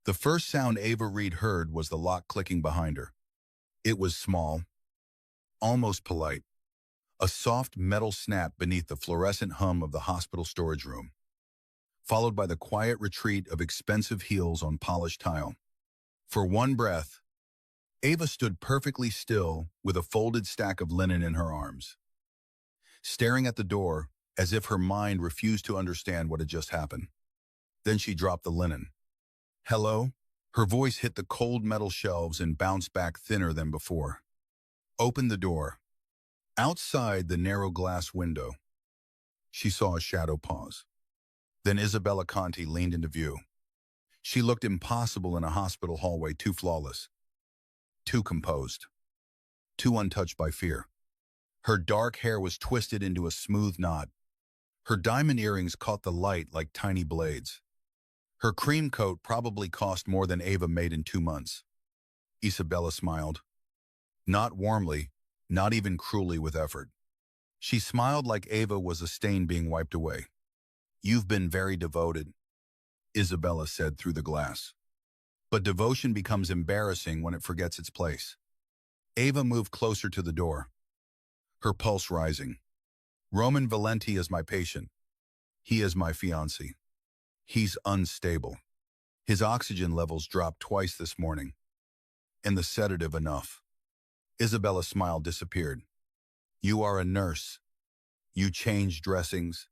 The first sound Ava Reed heard was the lock clicking behind her. It was small, almost polite, a soft metal snap beneath the fluorescent hum of the hospital storage room, followed by the quiet retreat of expensive heels on polished tile. For one breath, Ava stood perfectly still with a folded stack of linen in her arms, staring at the door as if her mind refused to understand what had just happened. Then she dropped the linen. "Hello?" Her voice hit the cold metal shelves and bounced back thinner than before. Opened the door. Outside the narrow glass window, she saw a shadow pause. Then Isabella Conti leaned into view. She looked impossible in a hospital hallway, too flawless, too composed, too untouched by fear. Her dark hair was twisted into a smooth knot. Her diamond earrings caught the light like tiny blades. Her cream coat probably cost more than Ava made in 2 months. Isabella smiled. Not warmly, not even cruelly with effort. She smiled like Ava was a stain being wiped away. "You've been very devoted," Isabella said through the glass. But devotion becomes embarrassing when it forgets its place. Ava moved closer to the door, her pulse rising. "Roman Valenti is my patient. He is my fiancé. He's unstable. His oxygen levels dropped twice this morning. And the sedative enough." Isabella's smile disappeared. "You are a nurse. You change dressings.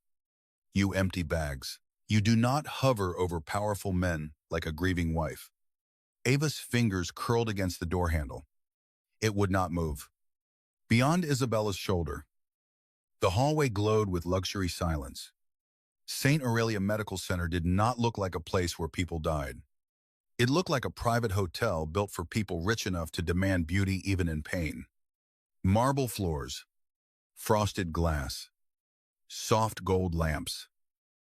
You empty bags. You do not hover over powerful men like a grieving wife." Ava's fingers curled against the door handle. It would not move. Beyond Isabella's shoulder, the hallway glowed with luxury silence. St. Aurelia Medical Center did not look like a place where people died. It looked like a private hotel built for people rich enough to demand beauty even in pain. Marble floors, frosted glass, soft gold lamps,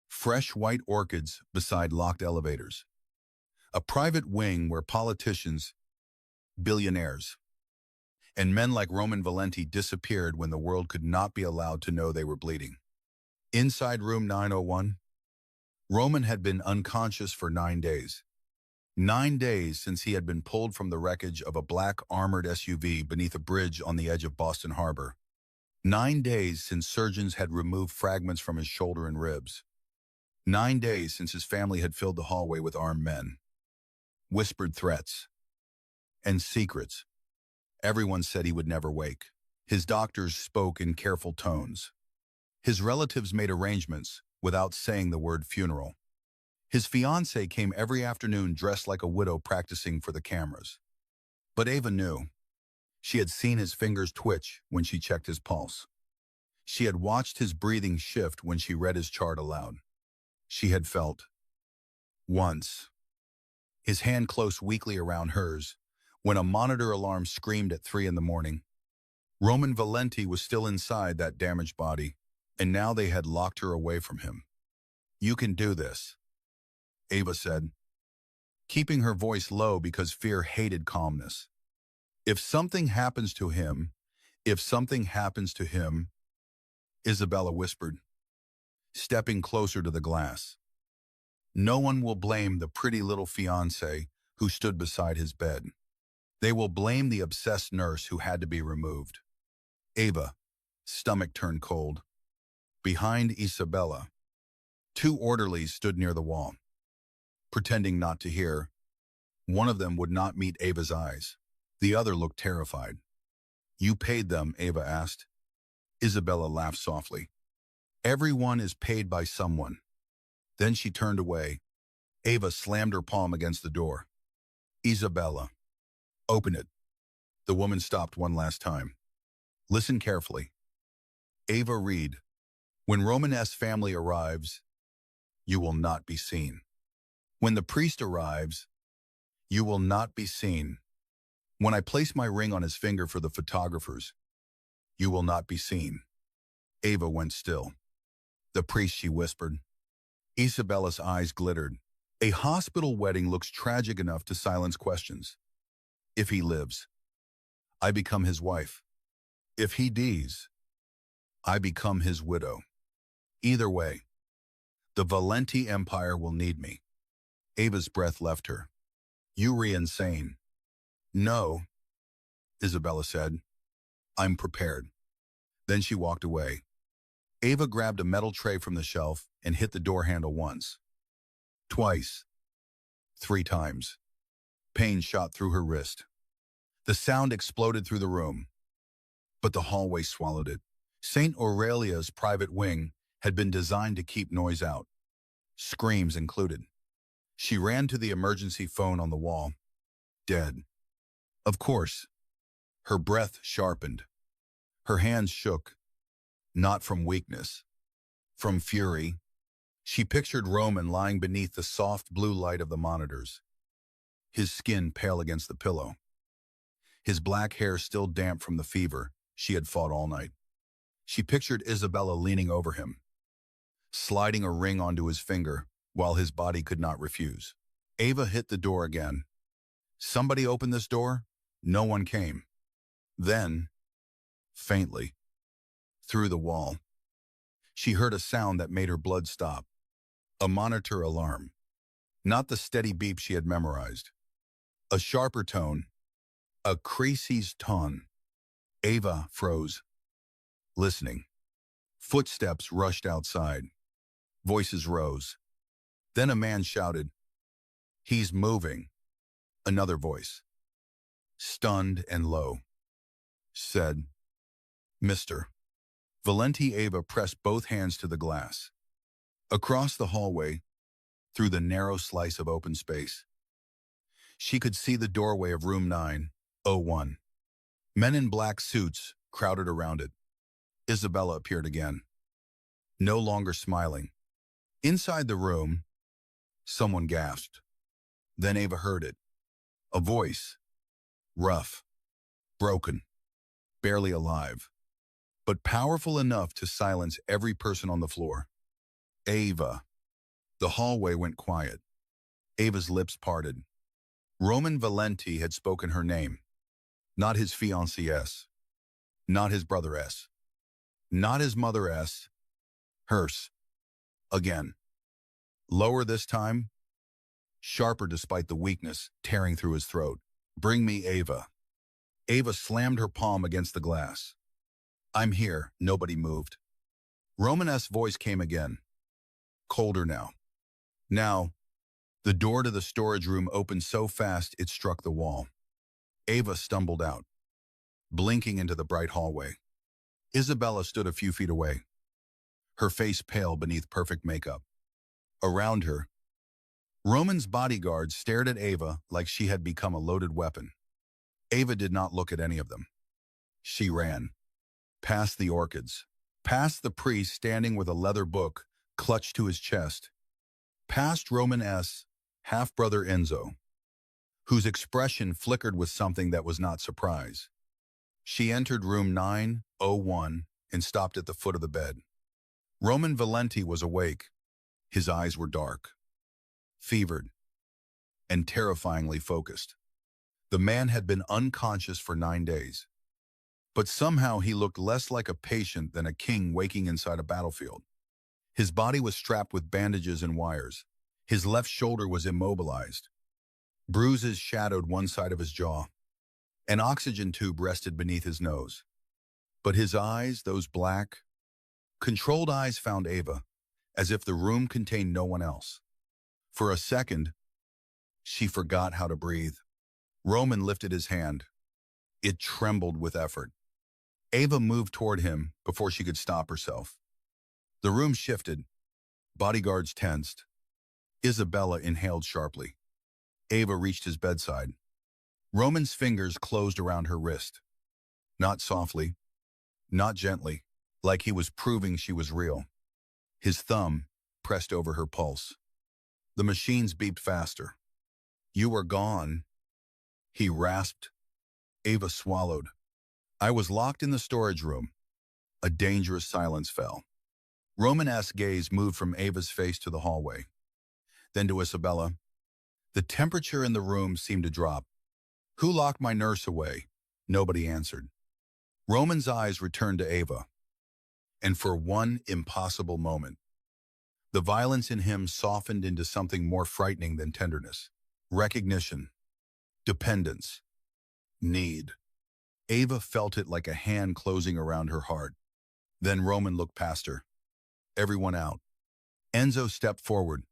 fresh white orchids beside locked elevators. A private wing where politicians, billionaires, and men like Roman Valenti disappeared when the world could not be allowed to know they were bleeding. Inside room 901, Roman had been unconscious for 9 days. 9 days since he had been pulled from the wreckage of a black armored SUV beneath a bridge on the edge of Boston Harbor. 9 days since surgeons had removed fragments from his shoulder and ribs. 9 days since his family had filled the hallway with armed men. Whispered threats and secrets. Everyone said he would never wake. His doctors spoke in careful tones. His relatives made arrangements without saying the word funeral. His fiancée came every afternoon dressed like a widow practicing for the cameras. But Ava knew. She had seen his fingers twitch when she checked his pulse. She had watched his breathing shift when she read his chart aloud. She had felt, once, his hand close weakly around hers when a monitor alarm screamed at 3 in the morning. Roman Valenti was still inside that damaged body, and now they had locked her away from him. "You can do this," Ava said, keeping her voice low because fear hated calmness. "If something happens to him, if something happens to him," Isabella whispered, stepping closer to the glass. "No one will blame the pretty little fiancé who stood beside his bed. They will blame the obsessed nurse who had to be removed." Ava, stomach turned cold. Behind Isabella, 2 orderlies stood near the wall, pretending not to hear. One of them would not meet Ava's eyes. The other looked terrified. "You paid them?" Ava asked. Isabella laughed softly. "Everyone is paid by someone." Then she turned away. Ava slammed her palm against the door. "Isabella, open it." The woman stopped one last time. "Listen carefully. Ava Reed, when Roman S. family arrives, you will not be seen. When the priest arrives, you will not be seen. When I place my ring on his finger for the photographers, you will not be seen." Ava went still. "The priest," she whispered. Isabella's eyes glittered. "A hospital wedding looks tragic enough to silence questions. If he lives, I become his wife. If he dies, I become his widow. Either way, the Valenti Empire will need me." Ava's breath left her. You re-insane. No, Isabella said. I'm prepared. Then she walked away. Ava grabbed a metal tray from the shelf and hit the door handle once. Twice. 3 times. Pain shot through her wrist. The sound exploded through the room, but the hallway swallowed it. St. Aurelia's private wing had been designed to keep noise out, screams included. She ran to the emergency phone on the wall. Dead. Of course. Her breath sharpened. Her hands shook, not from weakness, from fury. She pictured Roman lying beneath the soft blue light of the monitors, his skin pale against the pillow, his black hair still damp from the fever she had fought all night. She pictured Isabella leaning over him, sliding a ring onto his finger while his body could not refuse. Ava hit the door again. Somebody open this door? No one came. Then, faintly, through the wall, she heard a sound that made her blood stop. A monitor alarm. Not the steady beep she had memorized. A sharper tone. A crisis tone. Ava froze, listening. Footsteps rushed outside. Voices rose. Then a man shouted, "He's moving." Another voice, stunned and low, said, "Mr." Valenti. Ava pressed both hands to the glass. Across the hallway, through the narrow slice of open space, she could see the doorway of room 901. Men in black suits crowded around it. Isabella appeared again, no longer smiling. Inside the room, someone gasped. Then Ava heard it. A voice, rough, broken, barely alive, but powerful enough to silence every person on the floor. Ava. The hallway went quiet. Ava's lips parted. Roman Valenti had spoken her name. Not his fiancée S. Not his brother S. Not his mother S. Hers. Again. Lower this time. Sharper despite the weakness tearing through his throat. Bring me Ava. Ava slammed her palm against the glass. I'm here. Nobody moved. Roman S. voice came again. Colder now. Now, the door to the storage room opened so fast it struck the wall. Ava stumbled out, blinking into the bright hallway. Isabella stood a few feet away, her face pale beneath perfect makeup. Around her, Roman's bodyguards stared at Ava like she had become a loaded weapon. Ava did not look at any of them. She ran, past the orchids, past the priest standing with a leather book clutched to his chest, past Roman S., half-brother Enzo, whose expression flickered with something that was not surprise. She entered room 901 and stopped at the foot of the bed. Roman Valenti was awake. His eyes were dark, fevered, and terrifyingly focused. The man had been unconscious for 9 days, but somehow he looked less like a patient than a king waking inside a battlefield. His body was strapped with bandages and wires. His left shoulder was immobilized. Bruises shadowed one side of his jaw. An oxygen tube rested beneath his nose. But his eyes, those black, controlled eyes, found Ava, as if the room contained no one else. For a second, she forgot how to breathe. Roman lifted his hand. It trembled with effort. Ava moved toward him before she could stop herself. The room shifted. Bodyguards tensed. Isabella inhaled sharply. Ava reached his bedside. Roman's fingers closed around her wrist. Not softly, not gently, like he was proving she was real. His thumb pressed over her pulse. The machines beeped faster. You were gone, he rasped. Ava swallowed. I was locked in the storage room. A dangerous silence fell. Roman-esque gaze moved from Ava's face to the hallway, then to Isabella. The temperature in the room seemed to drop. Who locked my nurse away? Nobody answered. Roman's eyes returned to Ava, and for one impossible moment, the violence in him softened into something more frightening than tenderness. Recognition. Dependence. Need. Ava felt it like a hand closing around her heart. Then Roman looked past her. Everyone out. Enzo stepped forward.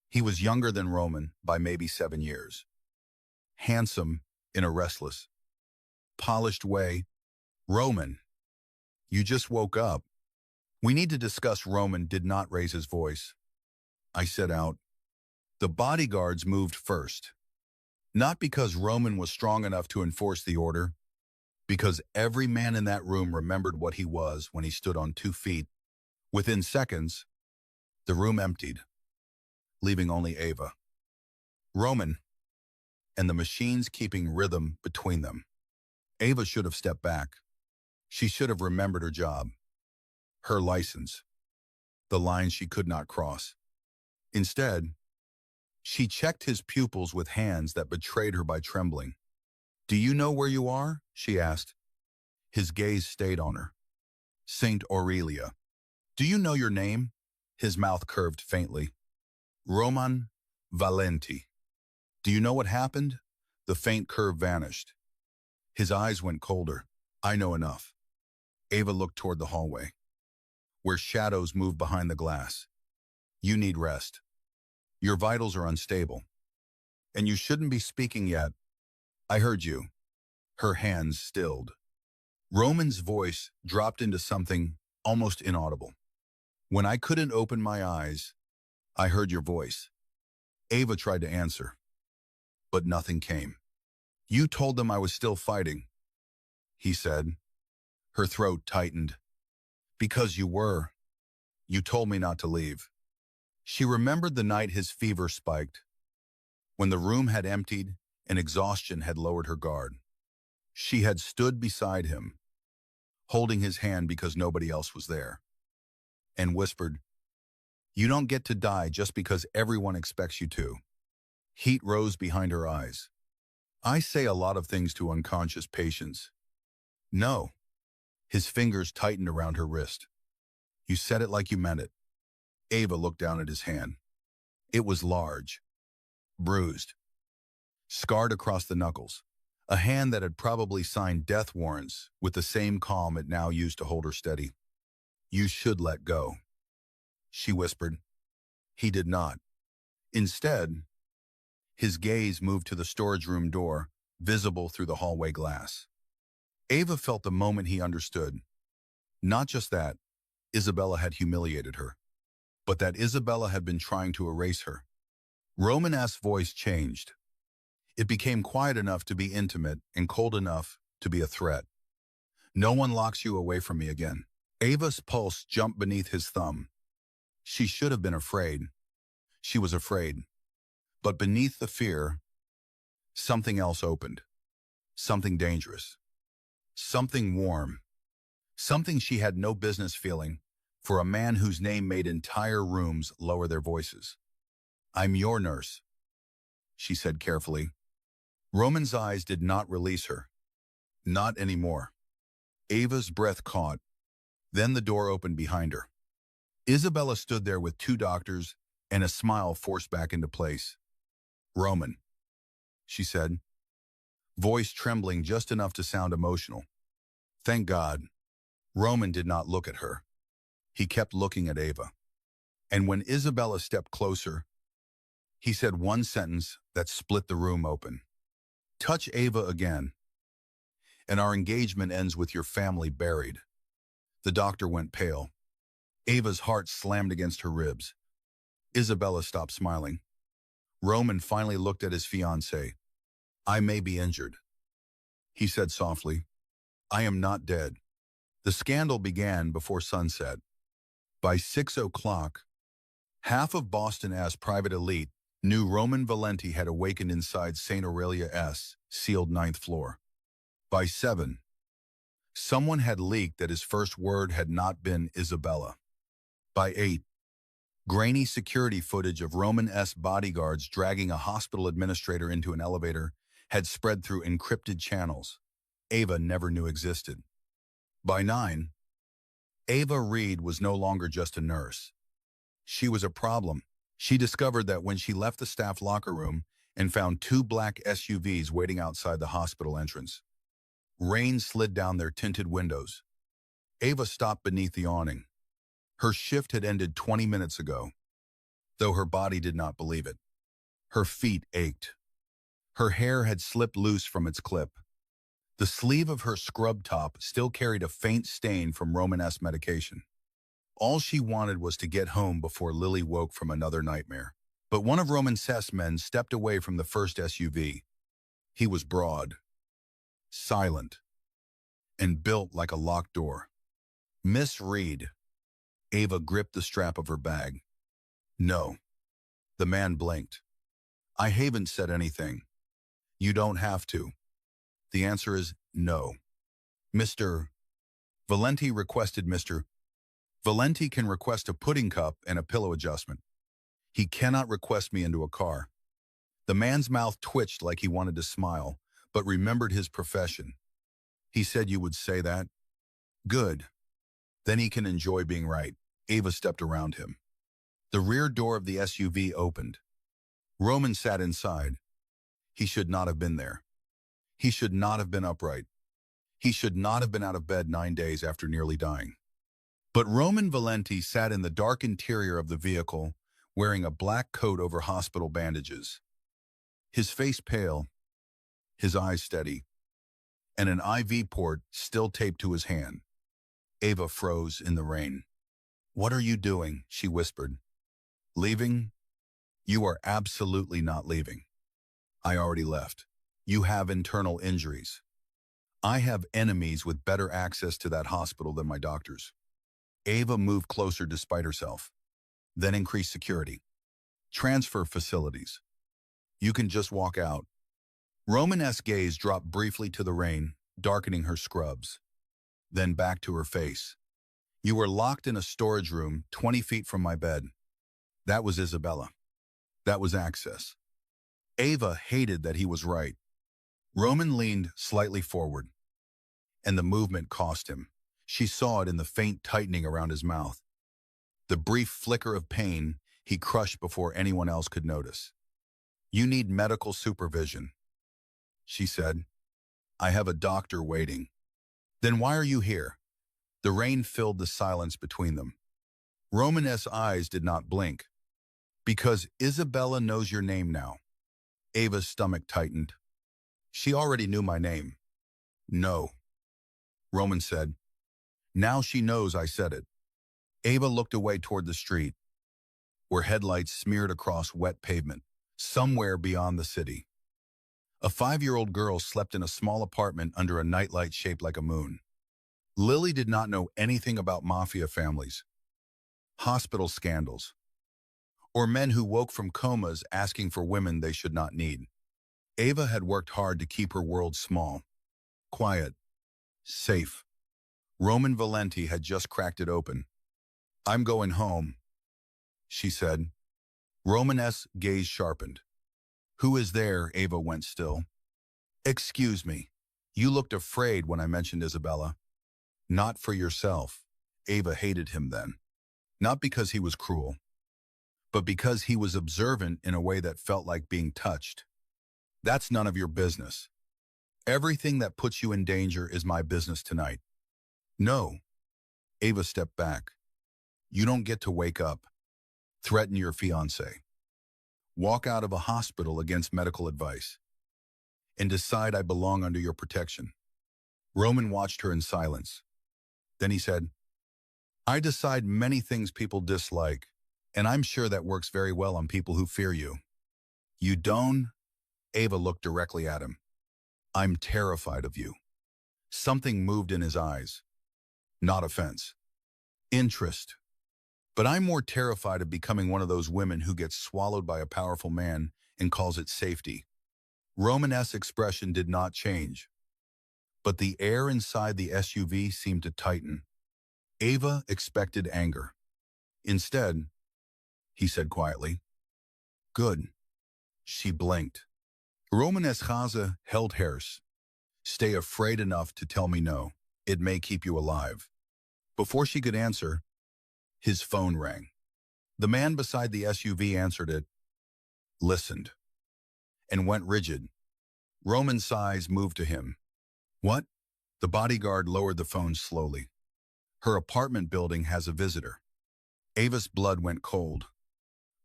He was younger than Roman by maybe 7 years. Handsome in a restless, polished way. Roman, you just woke up. We need to discuss. Roman did not raise his voice. I said out. The bodyguards moved first. Not because Roman was strong enough to enforce the order, because every man in that room remembered what he was when he stood on 2 feet. Within seconds, the room emptied, leaving only Ava, Roman, and the machines keeping rhythm between them. Ava should have stepped back. She should have remembered her job, her license, the lines she could not cross. Instead, she checked his pupils with hands that betrayed her by trembling. Do you know where you are? She asked. His gaze stayed on her. Saint Aurelia. Do you know your name? His mouth curved faintly. Roman Valenti. Do you know what happened? The faint curve vanished. His eyes went colder. I know enough. Ava looked toward the hallway, where shadows moved behind the glass. You need rest. Your vitals are unstable. And you shouldn't be speaking yet. I heard you. Her hands stilled. Roman's voice dropped into something almost inaudible. When I couldn't open my eyes, I heard your voice. Ava tried to answer, but nothing came. You told them I was still fighting, he said. Her throat tightened. Because you were. You told me not to leave. She remembered the night his fever spiked, when the room had emptied and exhaustion had lowered her guard. She had stood beside him, holding his hand because nobody else was there, and whispered, You don't get to die just because everyone expects you to. Heat rose behind her eyes. I say a lot of things to unconscious patients. No. His fingers tightened around her wrist. You said it like you meant it. Ava looked down at his hand. It was large, bruised, scarred across the knuckles, a hand that had probably signed death warrants with the same calm it now used to hold her steady. You should let go, she whispered. He did not. Instead, his gaze moved to the storage room door, visible through the hallway glass. Ava felt the moment he understood. Not just that Isabella had humiliated her, but that Isabella had been trying to erase her. Roman's voice changed. It became quiet enough to be intimate and cold enough to be a threat. No one locks you away from me again. Ava's pulse jumped beneath his thumb. She should have been afraid. She was afraid. But beneath the fear, something else opened. Something dangerous. Something warm. Something she had no business feeling for a man whose name made entire rooms lower their voices. I'm your nurse, she said carefully. Roman's eyes did not release her. Not anymore. Ava's breath caught. Then the door opened behind her. Isabella stood there with 2 doctors and a smile forced back into place. Roman, she said, voice trembling just enough to sound emotional. Thank God. Roman did not look at her. He kept looking at Ava. And when Isabella stepped closer, he said one sentence that split the room open. Touch Ava again, and our engagement ends with your family buried. The doctor went pale. Ava's heart slammed against her ribs. Isabella stopped smiling. Roman finally looked at his fiancée. I may be injured, he said softly. I am not dead. The scandal began before sunset. By 6 o'clock, half of Boston's private elite knew Roman Valenti had awakened inside St. Aurelia's sealed 9th floor. By 7, someone had leaked that his first word had not been Isabella. By 8, grainy security footage of Roman's bodyguards dragging a hospital administrator into an elevator had spread through encrypted channels Ava never knew existed. By 9, Ava Reed was no longer just a nurse. She was a problem. She discovered that when she left the staff locker room and found two black SUVs waiting outside the hospital entrance. Rain slid down their tinted windows. Ava stopped beneath the awning. Her shift had ended 20 minutes ago, though her body did not believe it. Her feet ached. Her hair had slipped loose from its clip. The sleeve of her scrub top still carried a faint stain from Romanesque medication. All she wanted was to get home before Lily woke from another nightmare. But one of Romanesque's men stepped away from the first SUV. He was broad, silent, and built like a locked door. "Miss Reed." Ava gripped the strap of her bag. "No." The man blinked. "I haven't said anything." "You don't have to." The answer is no. Mr. Valenti requested Mr. Valenti can request a pudding cup and a pillow adjustment. He cannot request me into a car. The man's mouth twitched like he wanted to smile, but remembered his profession. "He said you would say that?" "Good. Then he can enjoy being right." Ava stepped around him. The rear door of the SUV opened. Roman sat inside. He should not have been there. He should not have been upright. He should not have been out of bed 9 days after nearly dying. But Roman Valenti sat in the dark interior of the vehicle, wearing a black coat over hospital bandages. His face pale, his eyes steady, and an IV port still taped to his hand. Ava froze in the rain. "What are you doing?" she whispered. "Leaving?" "You are absolutely not leaving." "I already left." "You have internal injuries." "I have enemies with better access to that hospital than my doctors." Ava moved closer despite herself. "Then increase security. Transfer facilities. You can just walk out." Romanesque's gaze dropped briefly to the rain, darkening her scrubs. Then back to her face. "You were locked in a storage room 20 feet from my bed. That was Isabella. That was access." Ava hated that he was right. Roman leaned slightly forward, and the movement cost him. She saw it in the faint tightening around his mouth. The brief flicker of pain he crushed before anyone else could notice. "You need medical supervision," she said. "I have a doctor waiting." "Then why are you here?" The rain filled the silence between them. Romanesque's eyes did not blink. "Because Isabella knows your name now." Ava's stomach tightened. "She already knew my name." "No," Roman said. "Now she knows I said it." Ava looked away toward the street, where headlights smeared across wet pavement, somewhere beyond the city. A 5-year-old girl slept in a small apartment under a nightlight shaped like a moon. Lily did not know anything about mafia families, hospital scandals, or men who woke from comas asking for women they should not need. Ava had worked hard to keep her world small, quiet, safe. Roman Valenti had just cracked it open. "I'm going home," she said. Romanesque's gaze sharpened. "Who is there?" Ava went still. "Excuse me. You looked afraid when I mentioned Isabella." "Not for yourself." Ava hated him then. Not because he was cruel, but because he was observant in a way that felt like being touched. "That's none of your business. Everything that puts you in danger is my business tonight." "No." Ava stepped back. "You don't get to wake up, threaten your fiancé, walk out of a hospital against medical advice, and decide I belong under your protection." Roman watched her in silence. Then he said, "I decide many things people dislike, and I'm sure that works very well on people who fear you." "You don't?" Ava looked directly at him. "I'm terrified of you." Something moved in his eyes. Not offense. Interest. "But I'm more terrified of becoming one of those women who gets swallowed by a powerful man and calls it safety." Romanesque's expression did not change, but the air inside the SUV seemed to tighten. Ava expected anger. Instead, he said quietly, "Good." She blinked. Romanesque held hers. "Stay afraid enough to tell me no. It may keep you alive." Before she could answer, his phone rang. The man beside the SUV answered it, listened, and went rigid. Roman's sighs moved to him. What? The bodyguard lowered the phone slowly. Her apartment building has a visitor. Ava's blood went cold.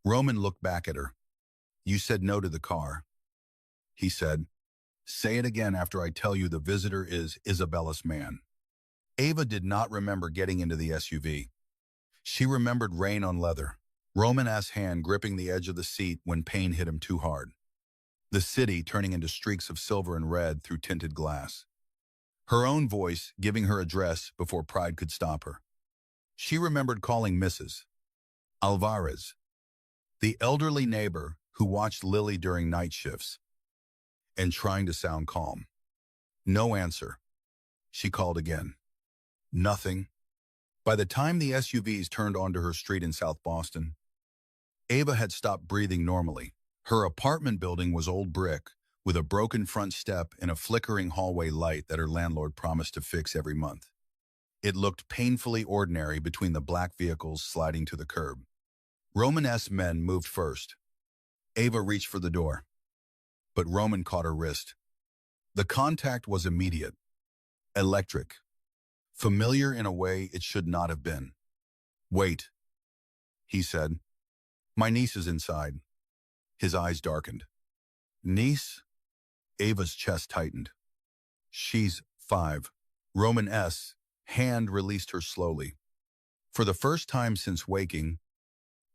Roman looked back at her. You said no to the car. He said, say it again after I tell you the visitor is Isabella's man. Ava did not remember getting into the SUV. She remembered rain on leather. Roman's hand gripping the edge of the seat when pain hit him too hard. The city turning into streaks of silver and red through tinted glass. Her own voice giving her address before pride could stop her. She remembered calling Mrs. Alvarez, the elderly neighbor who watched Lily during night shifts, and trying to sound calm. No answer. She called again. Nothing. By the time the SUVs turned onto her street in South Boston, Ava had stopped breathing normally. Her apartment building was old brick, with a broken front step and a flickering hallway light that her landlord promised to fix every month. It looked painfully ordinary between the black vehicles sliding to the curb. Roman's men moved first. Ava reached for the door, but Roman caught her wrist. The contact was immediate, electric, familiar in a way it should not have been. Wait, he said. My niece is inside. His eyes darkened. Niece? Ava's chest tightened. She's 5. Roman's hand released her slowly. For the first time since waking,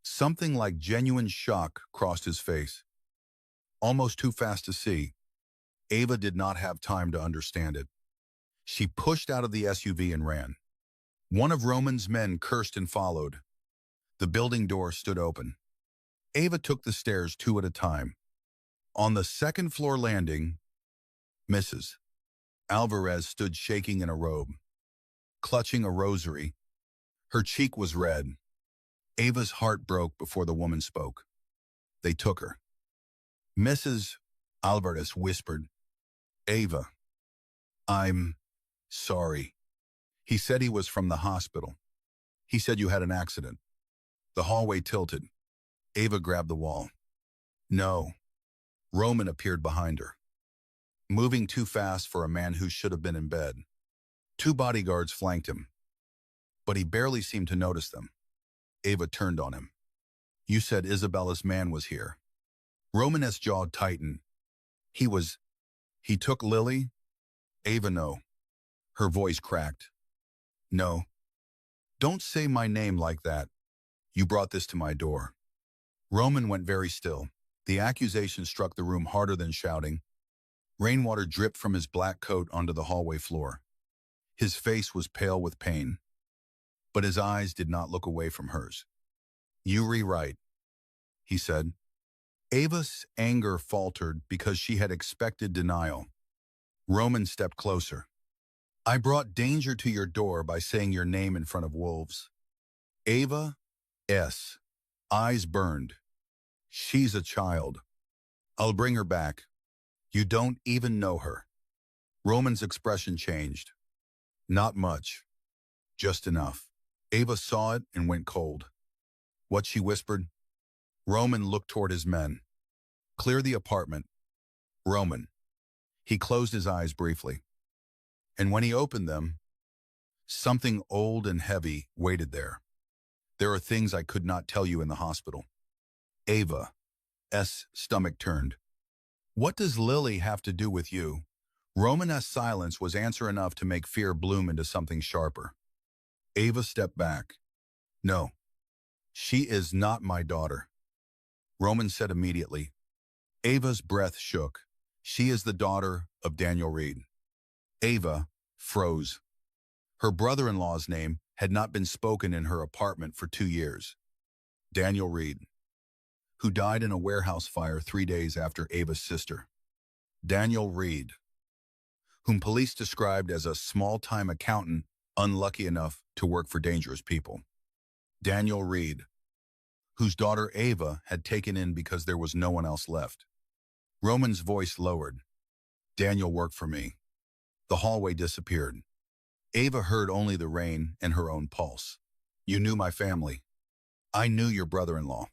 something like genuine shock crossed his face. Almost too fast to see, Ava did not have time to understand it. She pushed out of the SUV and ran. One of Roman's men cursed and followed. The building door stood open. Ava took the stairs 2 at a time. On the second-floor landing, Mrs. Alvarez stood shaking in a robe, clutching a rosary. Her cheek was red. Ava's heart broke before the woman spoke. They took her. Mrs. Alvarez whispered, Ava, I'm sorry. He said he was from the hospital. He said you had an accident. The hallway tilted. Ava grabbed the wall. No. Roman appeared behind her, moving too fast for a man who should have been in bed. 2 bodyguards flanked him, but he barely seemed to notice them. Ava turned on him. You said Isabella's man was here. Roman's jaw tightened. He took Lily? Ava, no. Her voice cracked. No. Don't say my name like that. You brought this to my door. Roman went very still. The accusation struck the room harder than shouting. Rainwater dripped from his black coat onto the hallway floor. His face was pale with pain, but his eyes did not look away from hers. You rewrite, he said. Ava's anger faltered because she had expected denial. Roman stepped closer. I brought danger to your door by saying your name in front of wolves. Ava S. Eyes burned. She's a child. I'll bring her back. You don't even know her. Roman's expression changed. Not much. Just enough. Ava saw it and went cold. What she whispered? Roman looked toward his men. Clear the apartment. Roman. He closed his eyes briefly. And when he opened them, something old and heavy waited there. There are things I could not tell you in the hospital. Ava's stomach turned. What does Lily have to do with you? Roman's silence was answer enough to make fear bloom into something sharper. Ava stepped back. No, she is not my daughter. Roman said immediately. Ava's breath shook. She is the daughter of Daniel Reed. Ava froze. Her brother-in-law's name had not been spoken in her apartment for 2 years. Daniel Reed, who died in a warehouse fire 3 days after Ava's sister. Daniel Reed, whom police described as a small-time accountant unlucky enough to work for dangerous people. Daniel Reed, whose daughter Ava had taken in because there was no one else left. Roman's voice lowered. Daniel worked for me. The hallway disappeared. Ava heard only the rain and her own pulse. You knew my family. I knew your brother-in-law.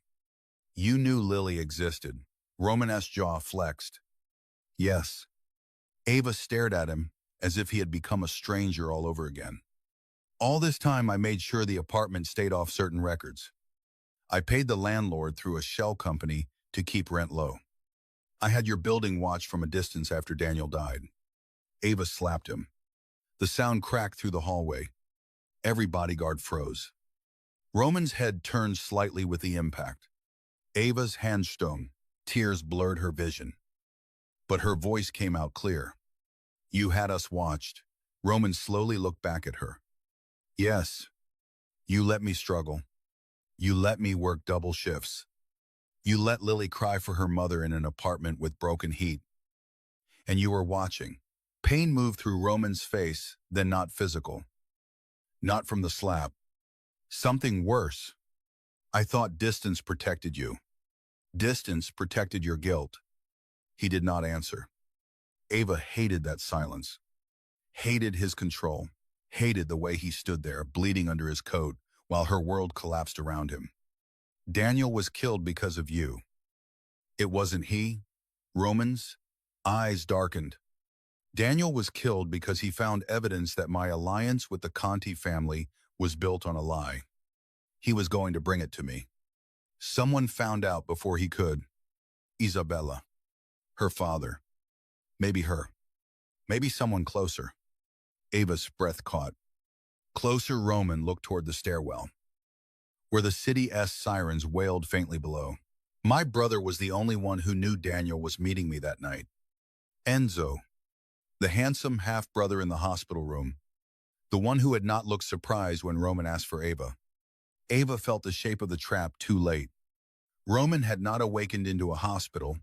You knew Lily existed. Romanes's jaw flexed. Yes. Ava stared at him as if he had become a stranger all over again. All this time I made sure the apartment stayed off certain records. I paid the landlord through a shell company to keep rent low. I had your building watched from a distance after Daniel died. Ava slapped him. The sound cracked through the hallway. Every bodyguard froze. Roman's head turned slightly with the impact. Ava's hand stung. Tears blurred her vision. But her voice came out clear. You had us watched. Roman slowly looked back at her. Yes. You let me struggle. You let me work double shifts. You let Lily cry for her mother in an apartment with broken heat. And you were watching. Pain moved through Roman's face, then not physical. Not from the slap. Something worse. I thought distance protected you. Distance protected your guilt. He did not answer. Ava hated that silence. Hated his control. Hated the way he stood there, bleeding under his coat, while her world collapsed around him. Daniel was killed because of you. It wasn't he. Roman's eyes darkened. Daniel was killed because he found evidence that my alliance with the Conti family was built on a lie. He was going to bring it to me. Someone found out before he could. Isabella. Her father. Maybe her. Maybe someone closer. Ava's breath caught. Closer, Roman looked toward the stairwell, where the City-S sirens wailed faintly below. My brother was the only one who knew Daniel was meeting me that night. Enzo, the handsome half-brother in the hospital room, the one who had not looked surprised when Roman asked for Ava. Ava felt the shape of the trap too late. Roman had not awakened into a hospital.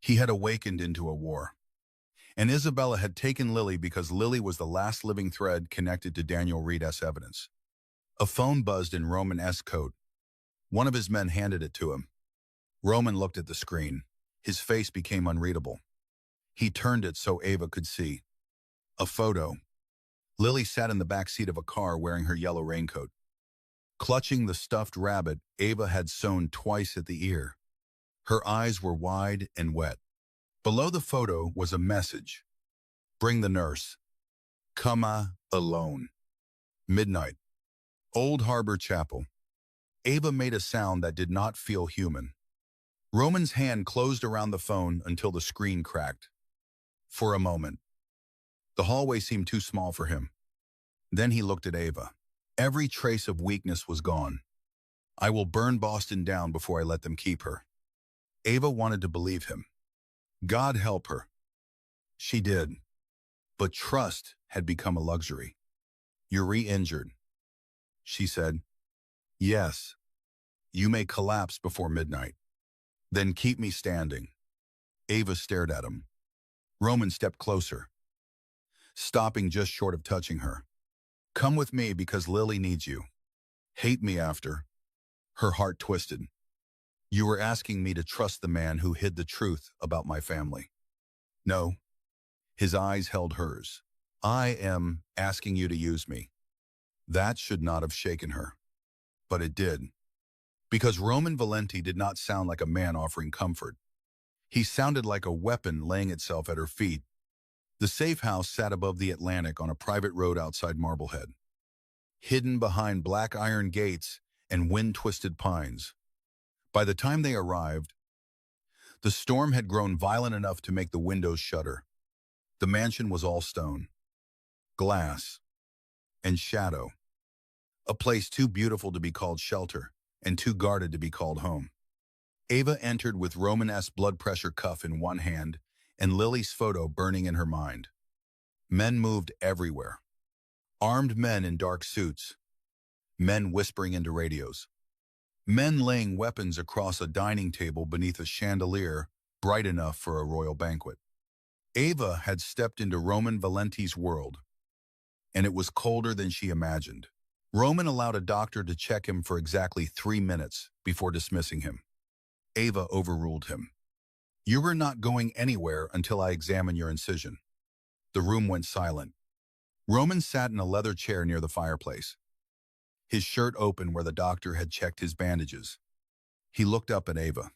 He had awakened into a war. And Isabella had taken Lily because Lily was the last living thread connected to Daniel Reed's evidence. A phone buzzed in Roman's coat. One of his men handed it to him. Roman looked at the screen. His face became unreadable. He turned it so Ava could see. A photo. Lily sat in the back seat of a car wearing her yellow raincoat. Clutching the stuffed rabbit Ava had sewn twice at the ear. Her eyes were wide and wet. Below the photo was a message. Bring the nurse. Come alone. Midnight. Old Harbor Chapel. Ava made a sound that did not feel human. Roman's hand closed around the phone until the screen cracked. For a moment. The hallway seemed too small for him. Then he looked at Ava. Every trace of weakness was gone. I will burn Boston down before I let them keep her. Ava wanted to believe him. God help her. She did. But trust had become a luxury. You're re-injured. She said, yes. You may collapse before midnight. Then keep me standing. Ava stared at him. Roman stepped closer, stopping just short of touching her. Come with me because Lily needs you. Hate me after. Her heart twisted. You were asking me to trust the man who hid the truth about my family. No. His eyes held hers. I am asking you to use me. That should not have shaken her. But it did. Because Roman Valenti did not sound like a man offering comfort. He sounded like a weapon laying itself at her feet. The safe house sat above the Atlantic on a private road outside Marblehead, hidden behind black iron gates and wind-twisted pines. By the time they arrived, the storm had grown violent enough to make the windows shudder. The mansion was all stone, glass, and shadow, a place too beautiful to be called shelter and too guarded to be called home. Ava entered with Romanesque blood pressure cuff in one hand and Lily's photo burning in her mind. Men moved everywhere. Armed men in dark suits. Men whispering into radios. Men laying weapons across a dining table beneath a chandelier bright enough for a royal banquet. Ava had stepped into Roman Valenti's world, and it was colder than she imagined. Roman allowed a doctor to check him for exactly 3 minutes before dismissing him. Ava overruled him. You were not going anywhere until I examine your incision. The room went silent. Roman sat in a leather chair near the fireplace, his shirt open where the doctor had checked his bandages. He looked up at Ava.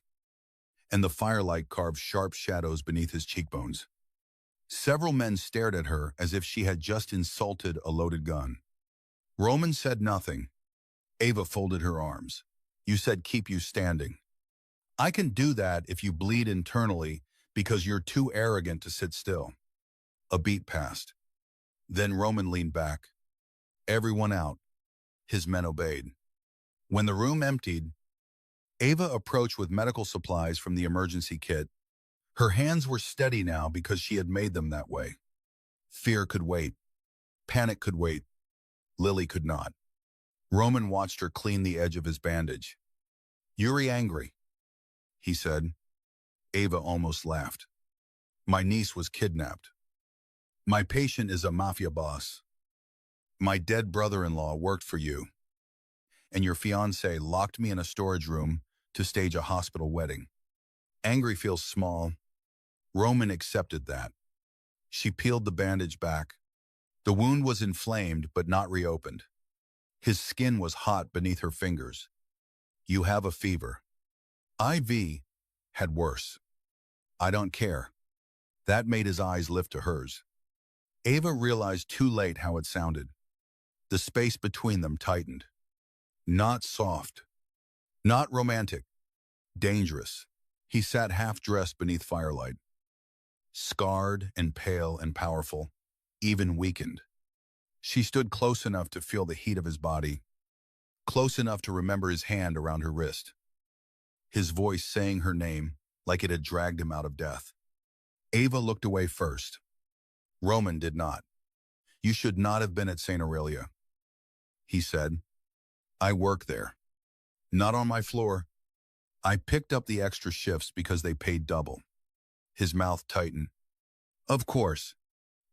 and the firelight carved sharp shadows beneath his cheekbones. Several men stared at her as if she had just insulted a loaded gun. Roman said nothing. Ava folded her arms. You said keep you standing. I can do that if you bleed internally because you're too arrogant to sit still. A beat passed. Then Roman leaned back. Everyone out. His men obeyed. When the room emptied, Ava approached with medical supplies from the emergency kit. Her hands were steady now because she had made them that way. Fear could wait. Panic could wait. Lily could not. Roman watched her clean the edge of his bandage. You're angry, he said. Ava almost laughed. My niece was kidnapped. My patient is a mafia boss. My dead brother-in-law worked for you. And your fiancé locked me in a storage room to stage a hospital wedding. Angry feels small. Roman accepted that. She peeled the bandage back. The wound was inflamed but not reopened. His skin was hot beneath her fingers. You have a fever. IV had worse. I don't care. That made his eyes lift to hers. Ava realized too late how it sounded. The space between them tightened. Not soft. Not romantic. Dangerous. He sat half-dressed beneath firelight. Scarred and pale and powerful, even weakened. She stood close enough to feel the heat of his body, close enough to remember his hand around her wrist. His voice saying her name like it had dragged him out of death. Ava looked away first. Roman did not. You should not have been at St. Aurelia, he said. I work there. Not on my floor. I picked up the extra shifts because they paid double. His mouth tightened. Of course.